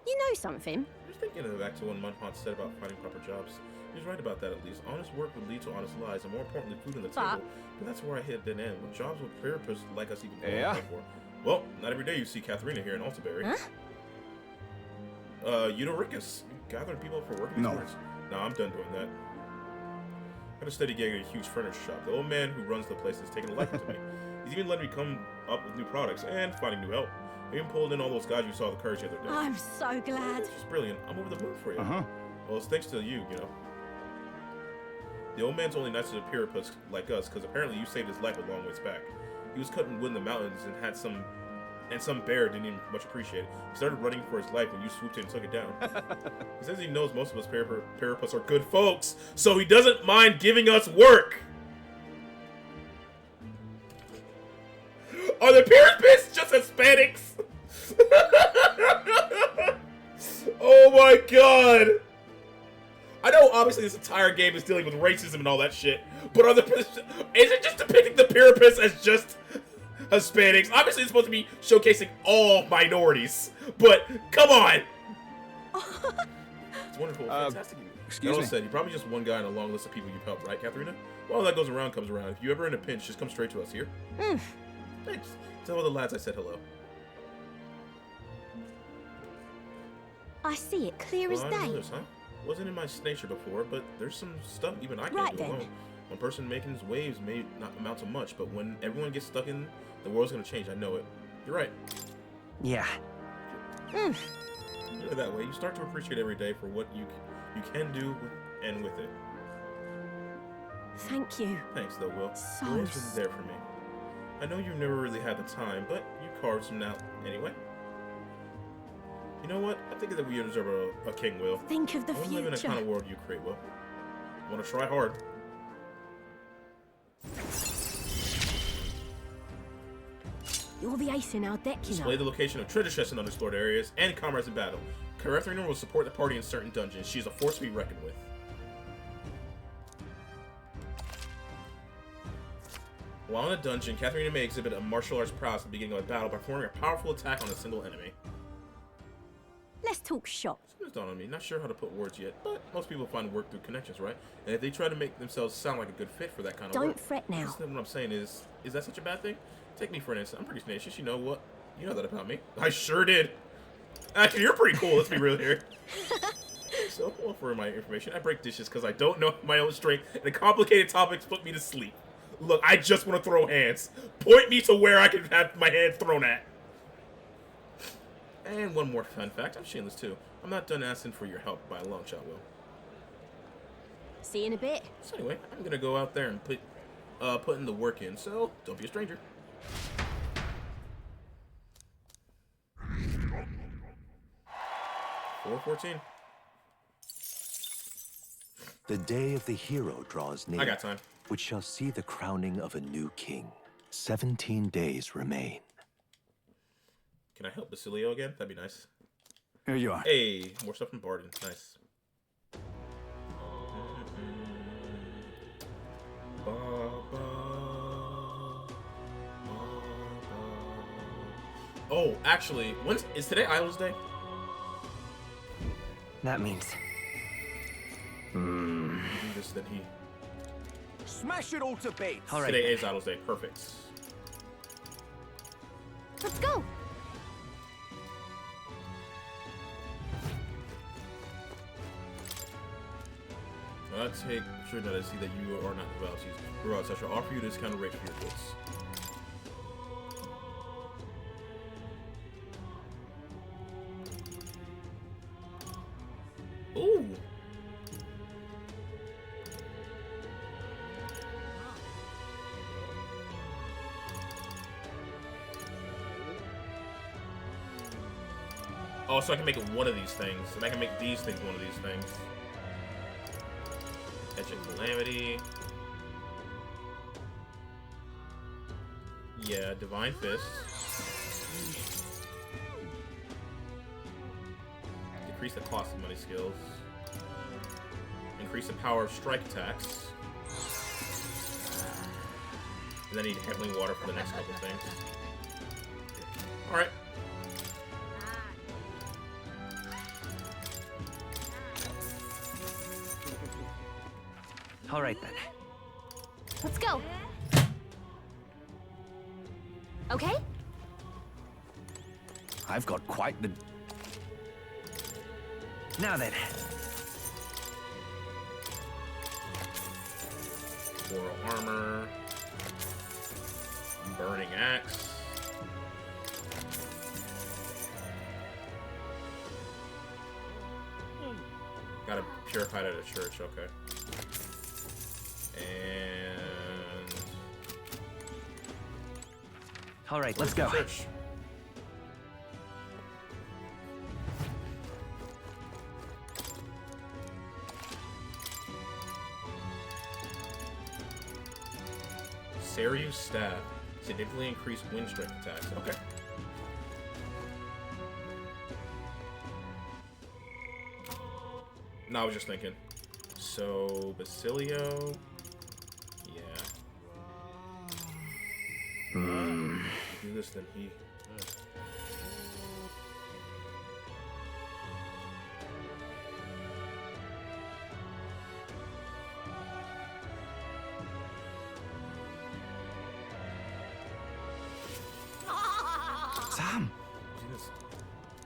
You know something? Just thinking back to what Munhaunt said about finding proper jobs. He was right about that at least. Honest work would lead to honest lives, and more importantly, food on the table. But that's where I hit dead end. When jobs with therapists like us even qualify for. Well, not every day you see Katharina here in Altaberry. Huh? Eudoricus, you gathering people up for working experience? No, I'm done doing that. Got a steady gig at a huge furniture shop. The old man who runs the place has taken a liking to me. He's even letting me come up with new products and finding new help. I even pulled in all those guys you saw at the Courage the other day. I'm so glad. It's just brilliant. I'm over the moon for you. Well, it's thanks to you, you know. The old man's only nice to the Paripus like us, because apparently you saved his life a long ways back. He was cutting wood in the mountains and some bear didn't even much appreciate it. He started running for his life when you swooped in and took it down. He says he knows most of us Paripus are good folks, so he doesn't mind giving us work. Are the Paripus just Hispanics? Oh my god! I know obviously this entire game is dealing with racism and all that shit, but is it just depicting the Paripus as just Hispanics? Obviously it's supposed to be showcasing all minorities, but come on! It's wonderful, fantastic. Excuse me. Said, you're probably just one guy in a long list of people you've helped, right, Katharina? Well, that goes around comes around. If you're ever in a pinch, just come straight to us here. Thanks. Tell all the lads I said hello. I see it clear as Well, I didn't know day. this, huh? Wasn't in my nature before, but there's some stuff even I can't Right do then. alone. One person making waves may not amount to much, but when everyone gets stuck in, the world's gonna change. I know it. You're right. Yeah. Mm. Look at that way. You start to appreciate every day for what you can do and with it. Thank you. Thanks, though, Will. So You've always been there for me. I know you've never really had the time, but you carved some out anyway. You know what? I think that we deserve a king, Will. Think of the I want to live in the future. kind of world you create, Will. I want to try hard. You're the ace in our deck, you Display know. the location of treasure chests in unexplored areas and comrades in battle. Catherine will support the party in certain dungeons. She is a force to be reckoned with. While in a dungeon, Catherine may exhibit a martial arts prowess at the beginning of a battle by performing a powerful attack on a single enemy. Let's talk shop. Something's dawned on me. Not sure how to put words yet, but most people find work through connections, right? And if they try to make themselves sound like a good fit for that kind of work, Don't fret now. that's what I'm saying is that such a bad thing? Take me for an instance. I'm pretty tenacious. You know what? You know that about me. I sure did. Actually, you're pretty cool. Let's be real here. So, well, for my information, I break dishes because I don't know my own strength, and the complicated topics put me to sleep. Look, I just want to throw hands. Point me to where I can have my hands thrown at. And one more fun fact. I'm shameless too. I'm not done asking for your help by a long shot, Will. See you in a bit. So anyway, I'm gonna go out there and put in the work in. So don't be a stranger. $4.14. The day of the hero draws near. I got time. Which shall see the crowning of a new king. 17 days remain. Can I help Basilio again? That'd be nice. Here you are. Hey, more stuff from Barden. Nice. Oh, actually, is today Idols Day? That means Do this, then he. Smash it all to bits. all right. Today is Idols Day. Perfect. Let's go. I'll take sure that I see that you are not devout. Regardless, I shall offer you this kind of rate for your goods. Ooh. Oh, so I can make it one of these things, and I can make these things one of these things. Etching Calamity. Yeah, Divine Fist. Decrease the cost of money skills. Increase the power of strike attacks. And then I need Heavenly Water for the next couple things. Alright. All right then. Let's go. Okay? I've got quite the... Now then. Floral Armor. Burning Axe. Gotta purify it at a church, okay. And All right, let's go. church. Serious Staff. Significantly increased wind strength attacks. Okay. No, I was just thinking. So, Basilio. Yeah. Do this, then he. Sam. Do this.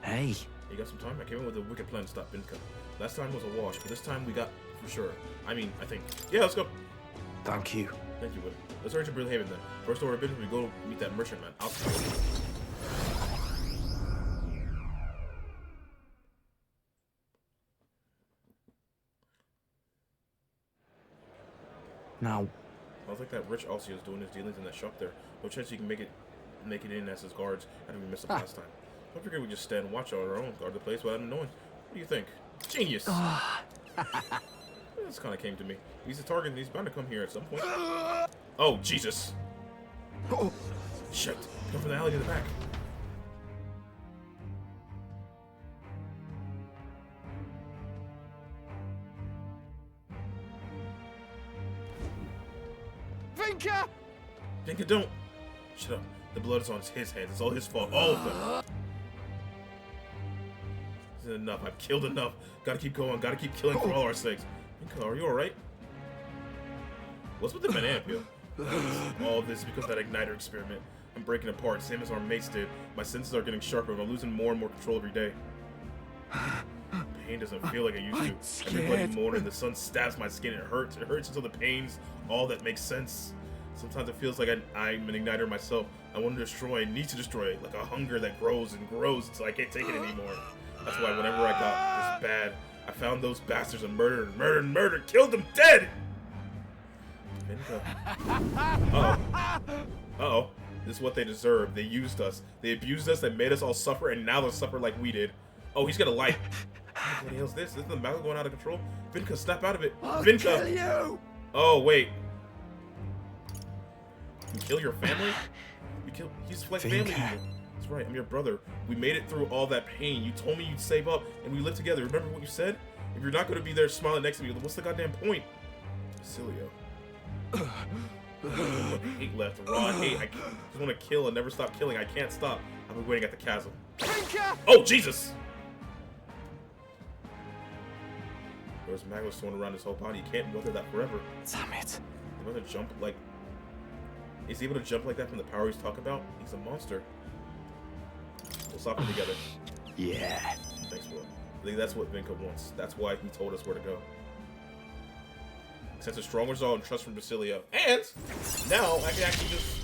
Hey. Hey, You got some time? I came in with a wicked plan to stop Binka. Last time was a wash, but this time we got for sure. I mean, I think. Yeah, let's go. Thank you. Thank you, buddy. Let's hurry to Brilhaven then. First order of business, we go meet that merchant man. I'll see you. Now, Sounds like that rich Alcio's doing his dealings in that shop there. No chance you can make it in as his guards after we missed it last time. I figured we just stand and watch on our own, guard the place without him knowing. What do you think? Genius! This kind of came to me. He's a target and he's bound to come here at some point. Oh, Jesus! oh, Shit! Come from the alley to the back. Vinka! Vinka, don't! Shut up. The blood is on his hands. It's all his fault. All of them. This isn't enough. I've killed enough. Gotta keep going. Gotta keep killing for all our sakes. Vinka, are you alright? What's with the banana peel? All of this is because of that igniter experiment. I'm breaking apart, same as our mates did. My senses are getting sharper, and I'm losing more and more control every day. Pain doesn't feel like it used to. Everybody moaning, the sun stabs my skin, it hurts. It hurts until the pain's all that makes sense. Sometimes it feels like I'm an igniter myself. I want to destroy, I need to destroy it, like a hunger that grows and grows until I can't take it anymore. That's why whenever I got this bad, I found those bastards and murdered, killed them dead! Uh-oh. This is what they deserve. They used us. They abused us. They made us all suffer, and now they'll suffer like we did. Oh, he's got a light. What the hell's this? Is the battle going out of control? Vinka, snap out of it. Vinka! Kill you! Oh, wait. You kill your family? He's like family. That's right, I'm your brother. We made it through all that pain. You told me you'd save up, and we lived together. Remember what you said? If you're not going to be there smiling next to me, what's the goddamn point? Basilio. Hate left, raw hate. I just want to kill and never stop killing. I can't stop. I've been waiting at the chasm. Oh, Jesus! There's magma thrown around his whole body. You can't weather that forever. Damn it. He's able to jump like... Is he able to jump like that from the power he's talking about? He's a monster. We'll stop him together. Yeah. Thanks, bro. I think that's what Vinka wants. That's why he told us where to go. Sense a strong resolve and trust from Basilio. And now I can actually just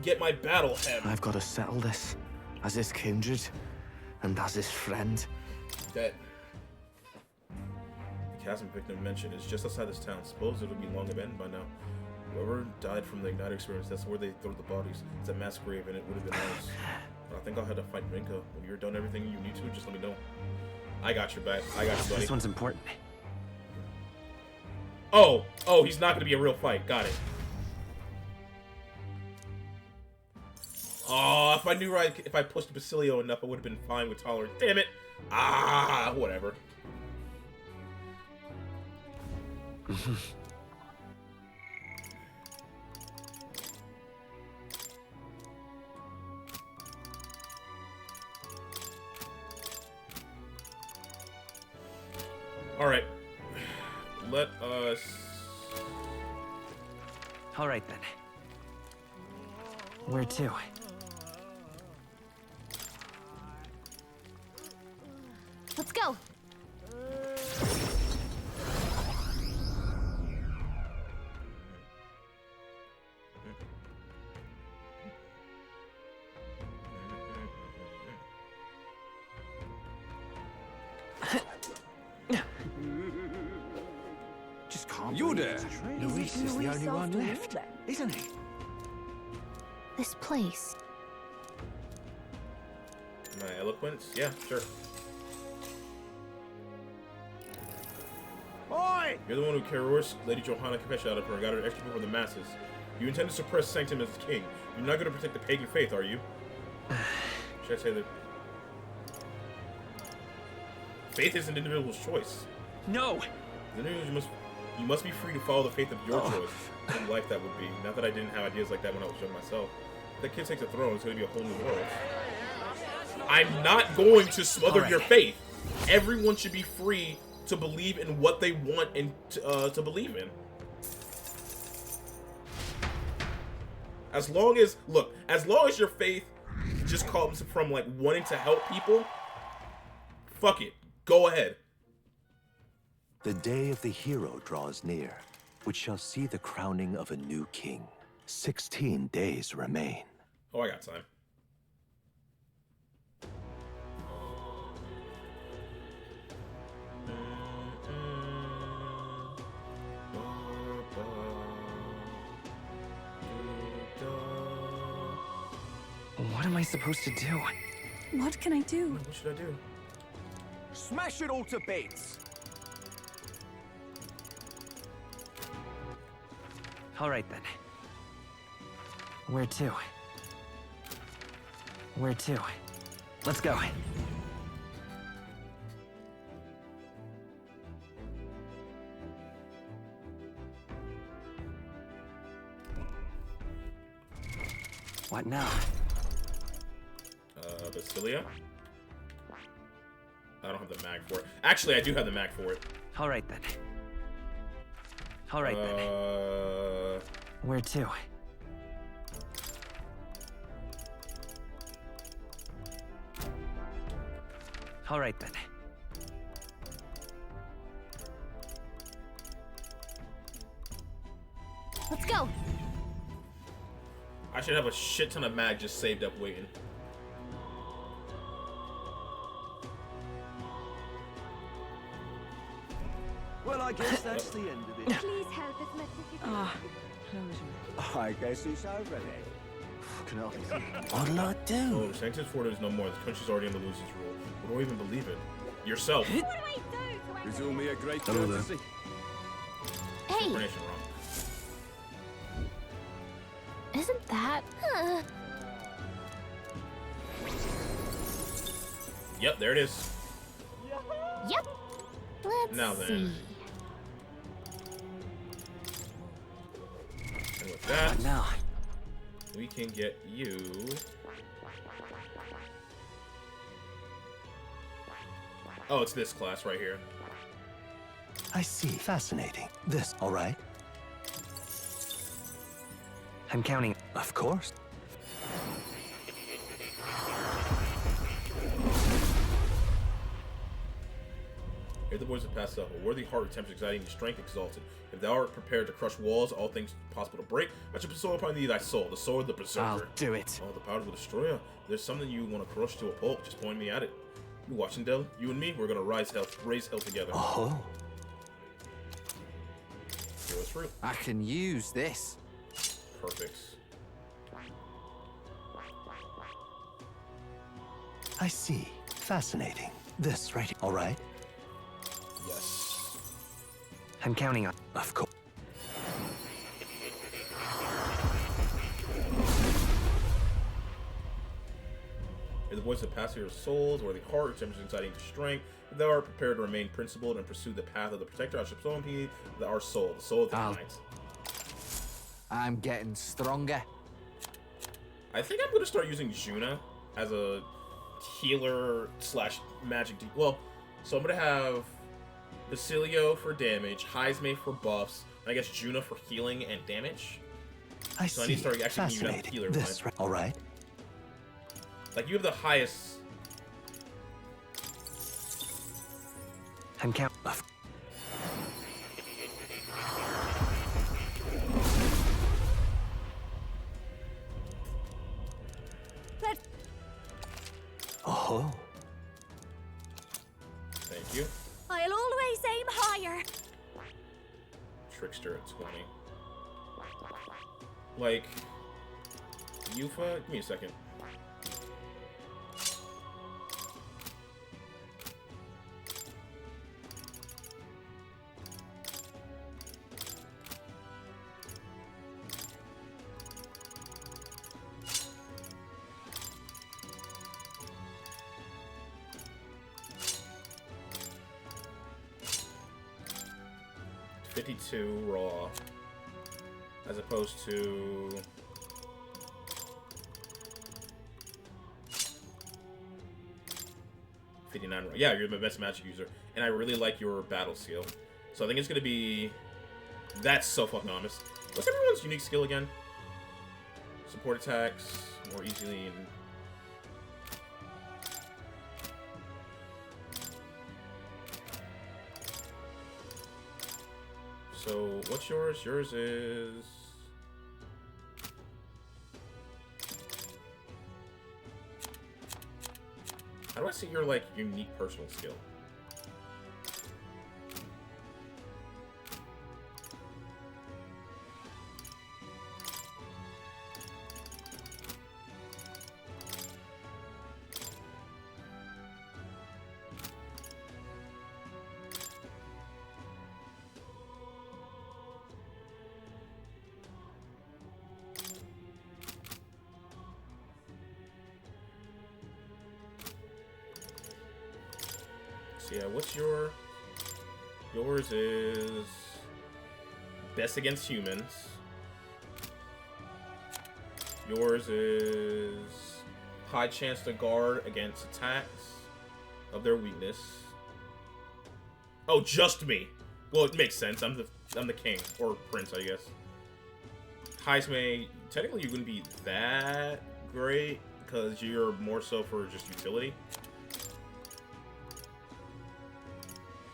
get my battle hem. I've got to settle this as his kindred and as his friend. That the chasm victim mentioned is just outside this town. Suppose it'll be long abandoned by now. Whoever died from the igniter experience, that's where they throw the bodies. It's a mass grave and it would have been ours. But I think I'll have to fight Vinka. When you're done everything you need to, just let me know. I got your back. I got you, buddy. This one's important. Oh, he's not gonna be a real fight. Got it. Oh, if I knew right, if I pushed Basilio enough, I would have been fine with tolerance. Damn it. Ah, whatever. All right. Let us... All right, then. Where to? Let's go. Just can't. You there? Luis is the only one left, isn't he? This place. My eloquence? Yeah, sure. Oi! You're the one who coerced Lady Johanna Capesh out of her and got her extra before the masses. You intend to suppress Sanctum as king. You're not going to protect the pagan faith, are you? Should I say that? Faith is an individual's choice. No! As an individual, you must be free to follow the faith of your choice. What a life that would be. Not that I didn't have ideas like that when I was young myself. If that kid takes the throne, it's going to be a whole new world. I'm not going to smother your faith. Everyone should be free to believe in what they want and to believe in. As long as, look, as long as your faith just comes from like wanting to help people, Fuck it. Go ahead. The day of the hero draws near, which shall see the crowning of a new king. 16 days remain. Oh, I got time. What am I supposed to do? What can I do? What should I do? Smash it all to bits! All right, then. Where to? Where to? Let's go. What now? Basilia? I don't have the mag for it. Actually, I do have the mag for it. All right, then. All right, then. Where to? All right, then. Let's go. I should have a shit ton of mag just saved up waiting. Well, I guess that's the end of it. Please help us, Ah, I guess it's over then. Fucking hell. What'll I do? Oh, Sanctus Ford is no more. The country's already in the losers' rule. What do I even believe in? Yourself. It's all me a great Hello there. courtesy. Hey, Explanation wrong. isn't that? Yep, there it is. Yep. Let's Now then. see. And with that, What now? we can get you. Oh, it's this class right here. I see. Fascinating. This, all right? I'm counting. Of course. Here the boys have passed up. A worthy heart attempts exciting strength exalted. If thou art prepared to crush walls, all things possible to break, I shall bestow upon thee thy soul, the soul of the berserker. I'll do it. Oh, the power of the destroyer. There's something you want to crush to a pulp. Just point me at it. You watching, Del? You and me, we're gonna raise hell together. Oh. Here it's fruit. I can use this. Perfect. I see. Fascinating. This right here. All right? Yes. I'm counting on. Of course. If the voice of past your souls, or the heart, attempts exciting to strength, if thou art prepared to remain principled and pursue the path of the protector, I shall bestow upon thee our soul, the soul of the I'll- knight. I'm getting stronger. I think I'm gonna start using Juna as a healer slash magic. Well, so I'm gonna have Basilio for damage, Heisme for buffs, and I guess Juna for healing and damage. I So I see. need to start actually using that Fascinating. healer. This right. All right? Like you have the highest. I'm counting. Oh. Thank you. I'll always aim higher. Trickster at 20. Like, Yufa, give me a second. $52 raw, as opposed to $59 raw. Yeah, you're the best magic user, and I really like your battle skill. So I think it's gonna be. That's so fucking honest. What's everyone's unique skill again? Support attacks more easily and. So, what's yours? Yours is... How do I see your, like, unique personal skill? Yeah, what's yours is best against humans. Yours is high chance to guard against attacks of their weakness. Oh, just me. Well, it makes sense. I'm the king or prince, I guess. Highest may technically you wouldn't be that great because you're more so for just utility.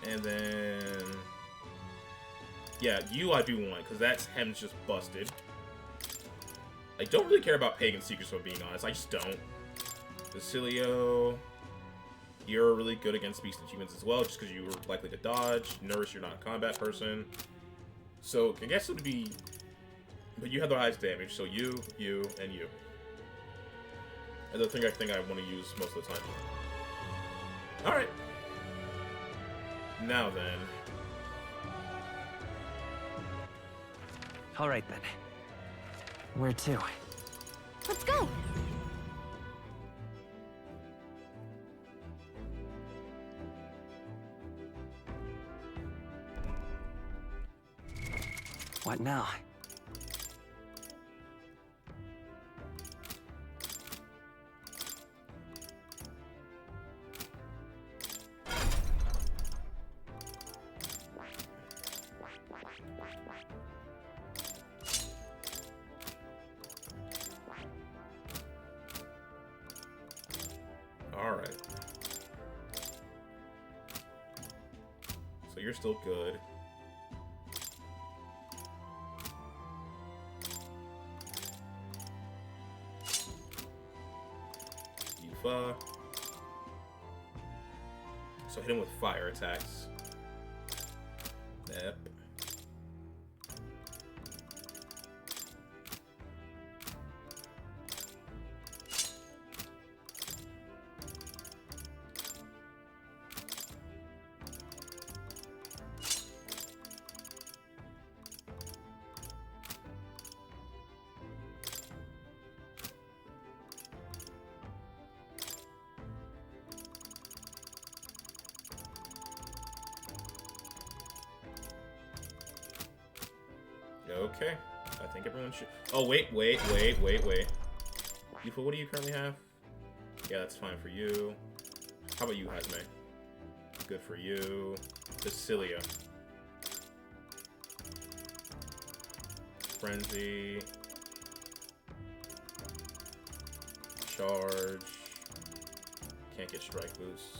And then, yeah, you I do want, because that's hem's just busted. I don't really care about Pagan Secrets, if I'm being honest. I just don't. Basilio, you're really good against beasts and humans as well, just because you were likely to dodge. Nurse, you're not a combat person. So, I guess it would be... But you have the highest damage, so you, and you. And the thing I think I want to use most of the time. Alright. Now then. All right then. Where to? Let's go. What now? Alright. So you're still good. Yufa. So hit him with fire attacks. Yep. Okay, I think everyone should... Oh, wait. Yufa, what do you currently have? Yeah, that's fine for you. How about you, Hazme? Good for you. Basilio. Frenzy. Charge. Can't get strike boost.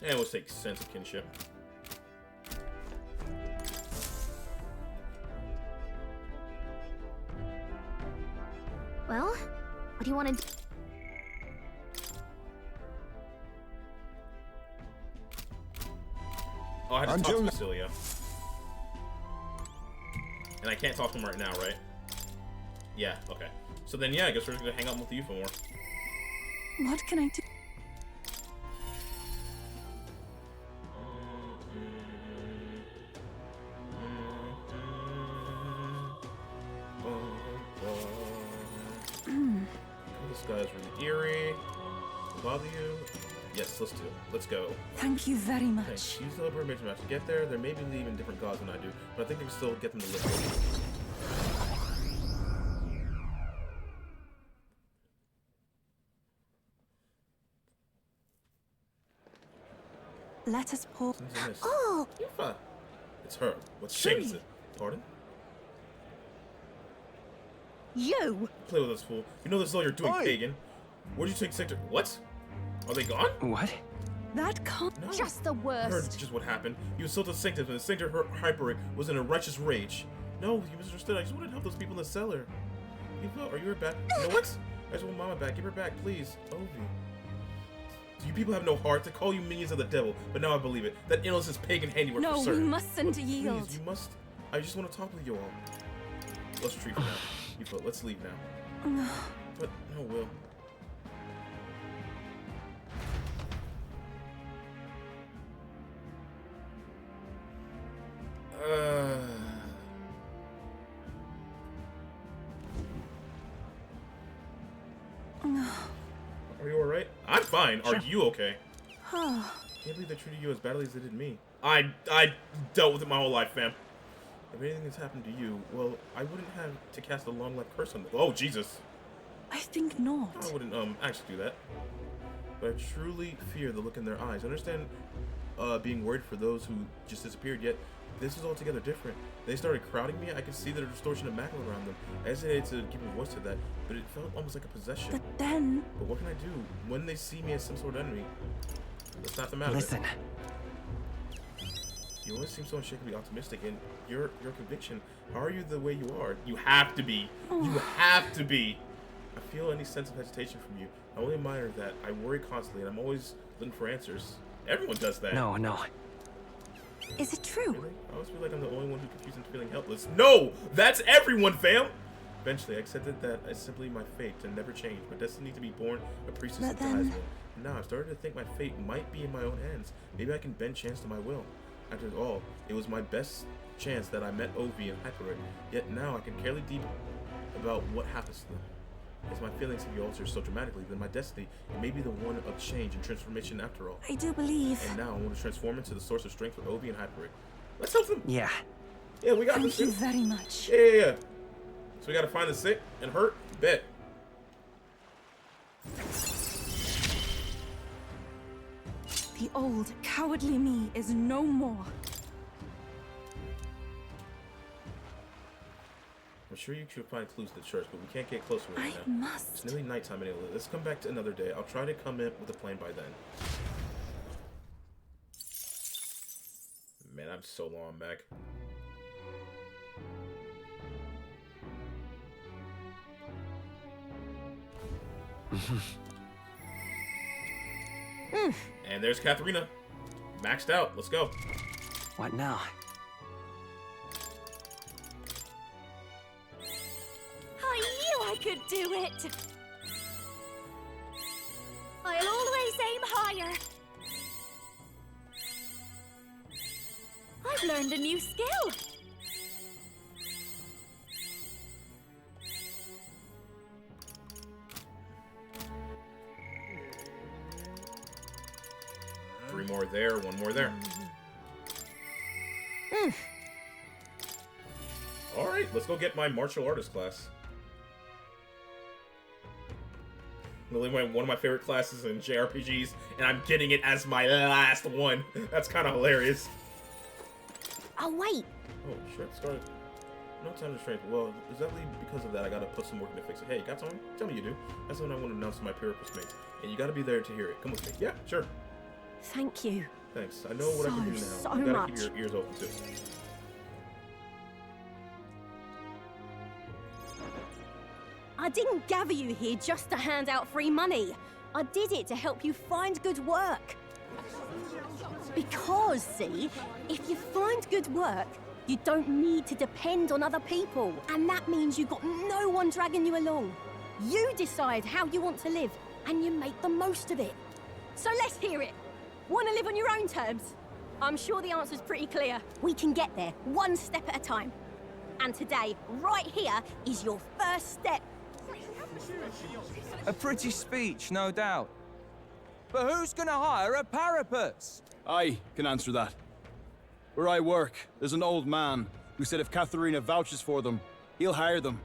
And we'll take sense of kinship. Well, what do you want to do? Oh, I had to talk to Basilio. And I can't talk to him right now, right? Yeah, okay. So then, yeah, I guess we're just gonna hang out with you for more. What can I do? This guy's really eerie. Bother you? Yes, let's do it. Let's go. Thank you very much. Thanks. Use the upper major match to get there. There may be even different gods than I do, but I think I can still get them to live. Let us pour. Oh! Yufa. It's her. What shame is it? Pardon? You! Play with us, fool. You know this is all you're doing, Oi. pagan. Where'd you take sector? What? Are they gone? What? That can't... No. Just the I heard worst. just what happened. You insulted Sanctus, and the Sanctor Hyperic was in a righteous rage. No, you misunderstood. I just wanted to help those people in the cellar. Are you back? You know what? I just want Mama back. Give her back, please. Ovi. You people have no heart. To call you minions of the devil, but now I believe it. That illness is pagan handiwork for No, we certain. mustn't yield. Please, you must. I just want to talk with you all. Let's retreat for now. Let's leave now. No. But no, Will. Are you alright? I'm fine. Sure. Are you okay? Can't believe they treated you as badly as they did me. I dealt with it my whole life, fam. If anything has happened to you, well, I wouldn't have to cast a long life curse on them. Oh, Jesus. I think not. I wouldn't actually do that. But I truly fear the look in their eyes. I understand being worried for those who just disappeared, yet this is altogether different. They started crowding me. I could see the distortion of macula around them. I hesitated to give a voice to that, but it felt almost like a possession. But then... But what can I do? When they see me as some sort of enemy, let's snap them out of it. Listen. You always seem so unshakably optimistic, and your conviction. How are you the way you are? You have to be. You have to be. I feel any sense of hesitation from you. I only admire that. I worry constantly, and I'm always looking for answers. Everyone does that. No. Is it true? Really? I always feel like I'm the only one who confused and feeling helpless. No! That's everyone, fam! Eventually, I accepted that it's simply my fate to never change. My destiny to be born a priestess of Talisman. Now, I've started to think my fate might be in my own hands. Maybe I can bend chance to my will. After all, it was my best chance that I met Ovi and Hyperic. Yet now I can care deep about what happens to them. As my feelings can be altered so dramatically, then my destiny may be the one of change and transformation after all. I do believe. And now I want to transform into the source of strength for Ovi and Hyperic. Let's help them. Yeah. Yeah, we got Thank this. you very much. Yeah. So we got to find the sick and hurt. Bet. The old, cowardly me is no more. I'm sure you should find clues to the church, but we can't get closer right I now. must. It's nearly nighttime anyway. Let's come back to another day. I'll try to come in with a plan by then. Man, I'm so long back. And there's Katharina. Maxed out. Let's go. What now? I knew I could do it! I'll always aim higher. I've learned a new skill. Three more there, one more there. Alright, let's go get my martial artist class. Really one of my favorite classes in JRPGs, and I'm getting it as my last one. That's kind of hilarious. Oh, wait. Oh, shit, started. No time to strength. Well, exactly because of that, I gotta put some work into fix it. Hey, you got time? Tell me you do. That's what I want to announce to my Paripus mates. And you gotta be there to hear it. Come with me. Yeah, sure. Thank you. Thanks. I know what I can do now. So You gotta much. keep your ears open too. I didn't gather you here just to hand out free money. I did it to help you find good work. Because, see, if you find good work, you don't need to depend on other people. And that means you've got no one dragging you along. You decide how you want to live, and you make the most of it. So let's hear it. Want to live on your own terms? I'm sure the answer's pretty clear. We can get there, one step at a time. And today, right here, is your first step. A pretty speech, no doubt. But who's gonna hire a Paripus? I can answer that. Where I work, there's an old man who said if Katharina vouches for them, he'll hire them.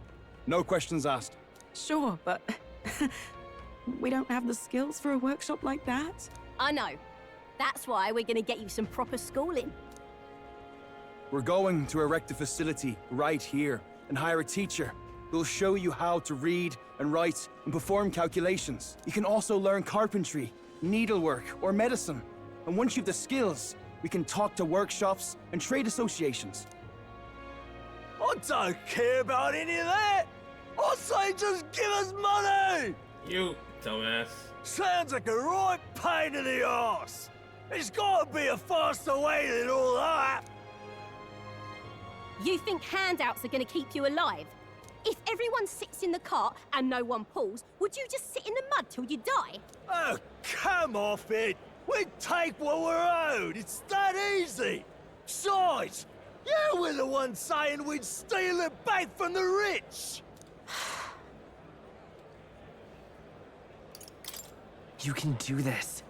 No questions asked. Sure, but we don't have the skills for a workshop like that. I know. That's why we're gonna get you some proper schooling. We're going to erect a facility right here and hire a teacher who'll show you how to read and write and perform calculations. You can also learn carpentry, needlework, or medicine. And once you've the skills, we can talk to workshops and trade associations. I don't care about any of that! I say just give us money! You dumbass. Sounds like a right pain in the arse! There's gotta be a faster way than all that! You think handouts are gonna keep you alive? If everyone sits in the cart and no one pulls, would you just sit in the mud till you die? Oh, come off it! We take what we're owed! It's that easy! Besides, you were the one saying we'd steal it back from the rich! You can do this.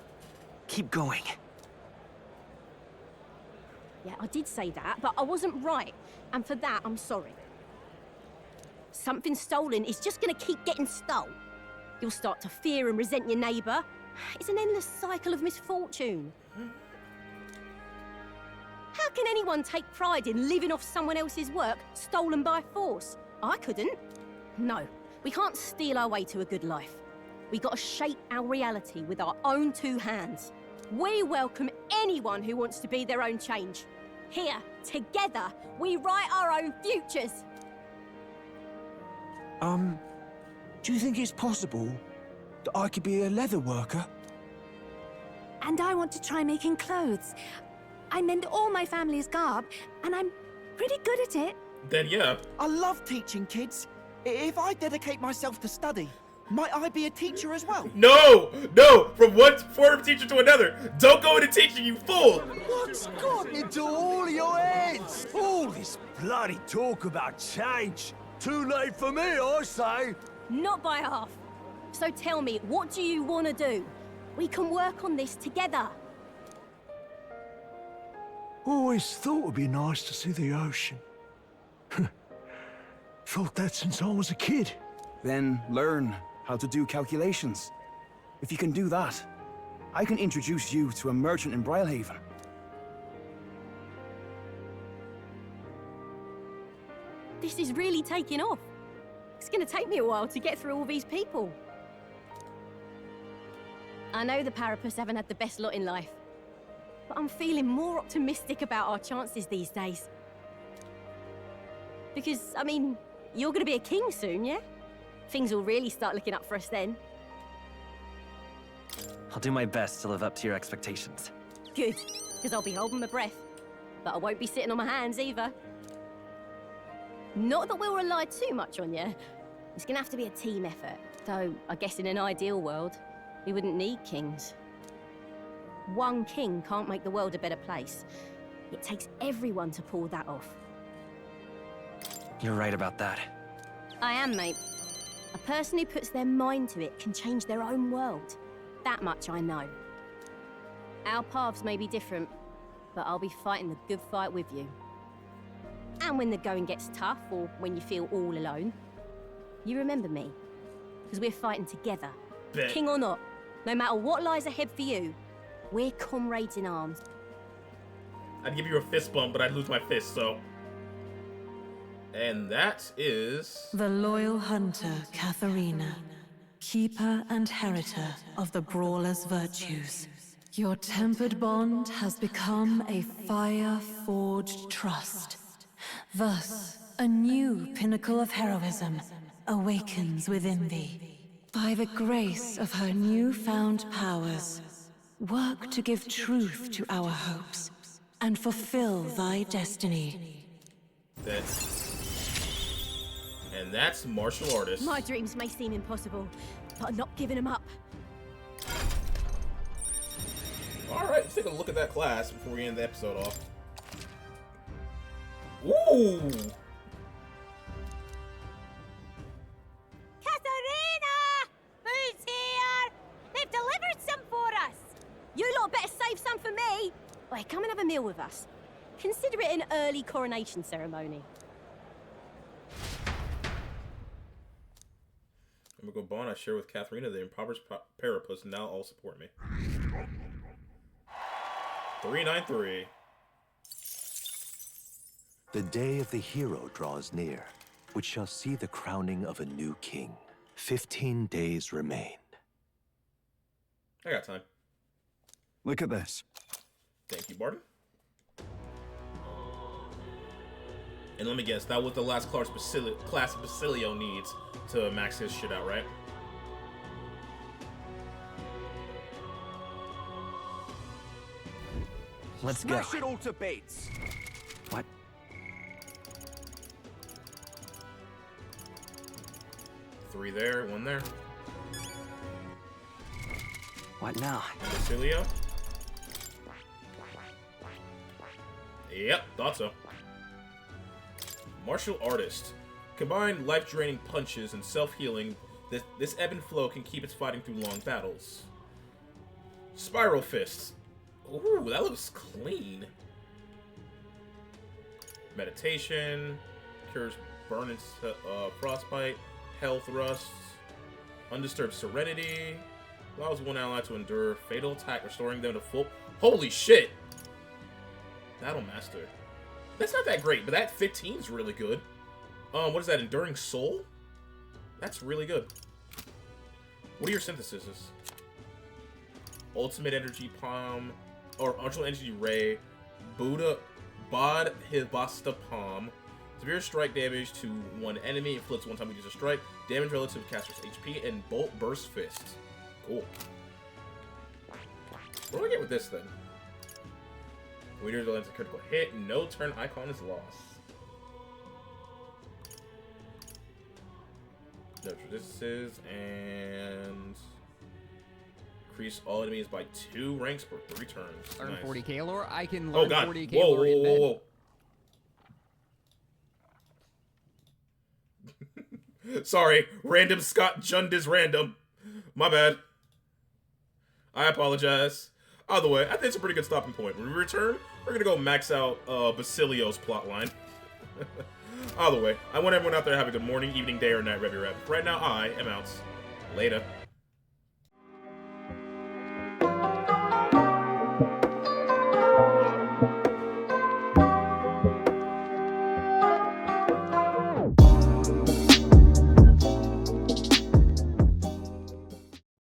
Keep going. Yeah, I did say that, but I wasn't right. And for that, I'm sorry. Something stolen is just gonna keep getting stole. You'll start to fear and resent your neighbour. It's an endless cycle of misfortune. How can anyone take pride in living off someone else's work stolen by force? I couldn't. No, we can't steal our way to a good life. We gotta shape our reality with our own two hands. We welcome anyone who wants to be their own change. Here, together, we write our own futures. Do you think it's possible that I could be a leather worker? And I want to try making clothes. I mend all my family's garb, and I'm pretty good at it. Then yeah. I love teaching kids. If I dedicate myself to study, might I be a teacher as well? No! No! From one form of teacher to another! Don't go into teaching, you fool! What's got into all your heads? All this bloody talk about change. Too late for me, I say. Not by half. So tell me, what do you want to do? We can work on this together. Always thought it'd be nice to see the ocean. Thought that since I was a kid. Then learn how to do calculations. If you can do that, I can introduce you to a merchant in Brylehaven. This is really taking off. It's gonna take me a while to get through all these people. I know the Paripus haven't had the best lot in life, but I'm feeling more optimistic about our chances these days. Because, I mean, you're gonna be a king soon, yeah? Things will really start looking up for us then. I'll do my best to live up to your expectations. Good, because I'll be holding my breath. But I won't be sitting on my hands either. Not that we'll rely too much on you. It's gonna have to be a team effort. Though, I guess in an ideal world, we wouldn't need kings. One king can't make the world a better place. It takes everyone to pull that off. You're right about that. I am, mate. A person who puts their mind to it can change their own world. That much I know. Our paths may be different, but I'll be fighting the good fight with you. And when the going gets tough, or when you feel all alone, you remember me. Because we're fighting together. Bet. King or not, no matter what lies ahead for you, we're comrades in arms. I'd give you a fist bump, but I'd lose my fist, so... And that is... The loyal hunter, Katharina, keeper and heritor of the Brawler's virtues. Your tempered bond has become a fire-forged trust. Thus, a new pinnacle of heroism awakens within thee. By the grace of her newfound powers, work to give truth to our hopes and fulfill thy destiny. And that's martial artist. My dreams may seem impossible, but I'm not giving them up. Alright, let's take a look at that class before we end the episode off. Ooh! Katharina! Who's here? They've delivered some for us! You lot better save some for me! Wait, come and have a meal with us. Consider it an early coronation ceremony. I'm gonna go bond I share with Katharina. The impoverished Paripus now all support me. 393. The day of the hero draws near, which shall see the crowning of a new king. 15 days remain. I got time. Look at this. Thank you, Barton. And let me guess, that was the last class Basilio needs to max his shit out, right? Let's go. Smash it all to bits. What? Three there, one there. What now? Basilio. Yep, thought so. Martial artist. Combine life-draining punches and self-healing. This ebb and flow can keep its fighting through long battles. Spiral fists. Ooh, that looks clean. Meditation. Cures burn and frostbite. Health rust. Undisturbed serenity. Allows one ally to endure fatal attack, restoring them to full. Holy shit! Battle Master. That's not that great, but that 15 is really good. What is that? Enduring Soul? That's really good. What are your syntheses? Ultimate Energy Palm, or Ultimate Energy Ray, Bod Hibasta Palm, severe strike damage to one enemy, inflicts one time we use a strike, damage relative to caster's HP, and Bolt Burst Fist. Cool. What do I get with this then? Leader lands a critical hit, no turn icon is lost. No resistances, and increase all enemies by 2 ranks per 3 turns. Learn Nice. 40k lore. I can learn 40k Whoa, lore in bed. whoa. Sorry, random Scott Jund is random. My bad. I apologize. Either way, I think it's a pretty good stopping point. When we return, we're gonna go max out Basilio's plotline. Either way, I want everyone out there to have a good morning, evening, day, or night, Revy Rep. Right now, I am out. Later.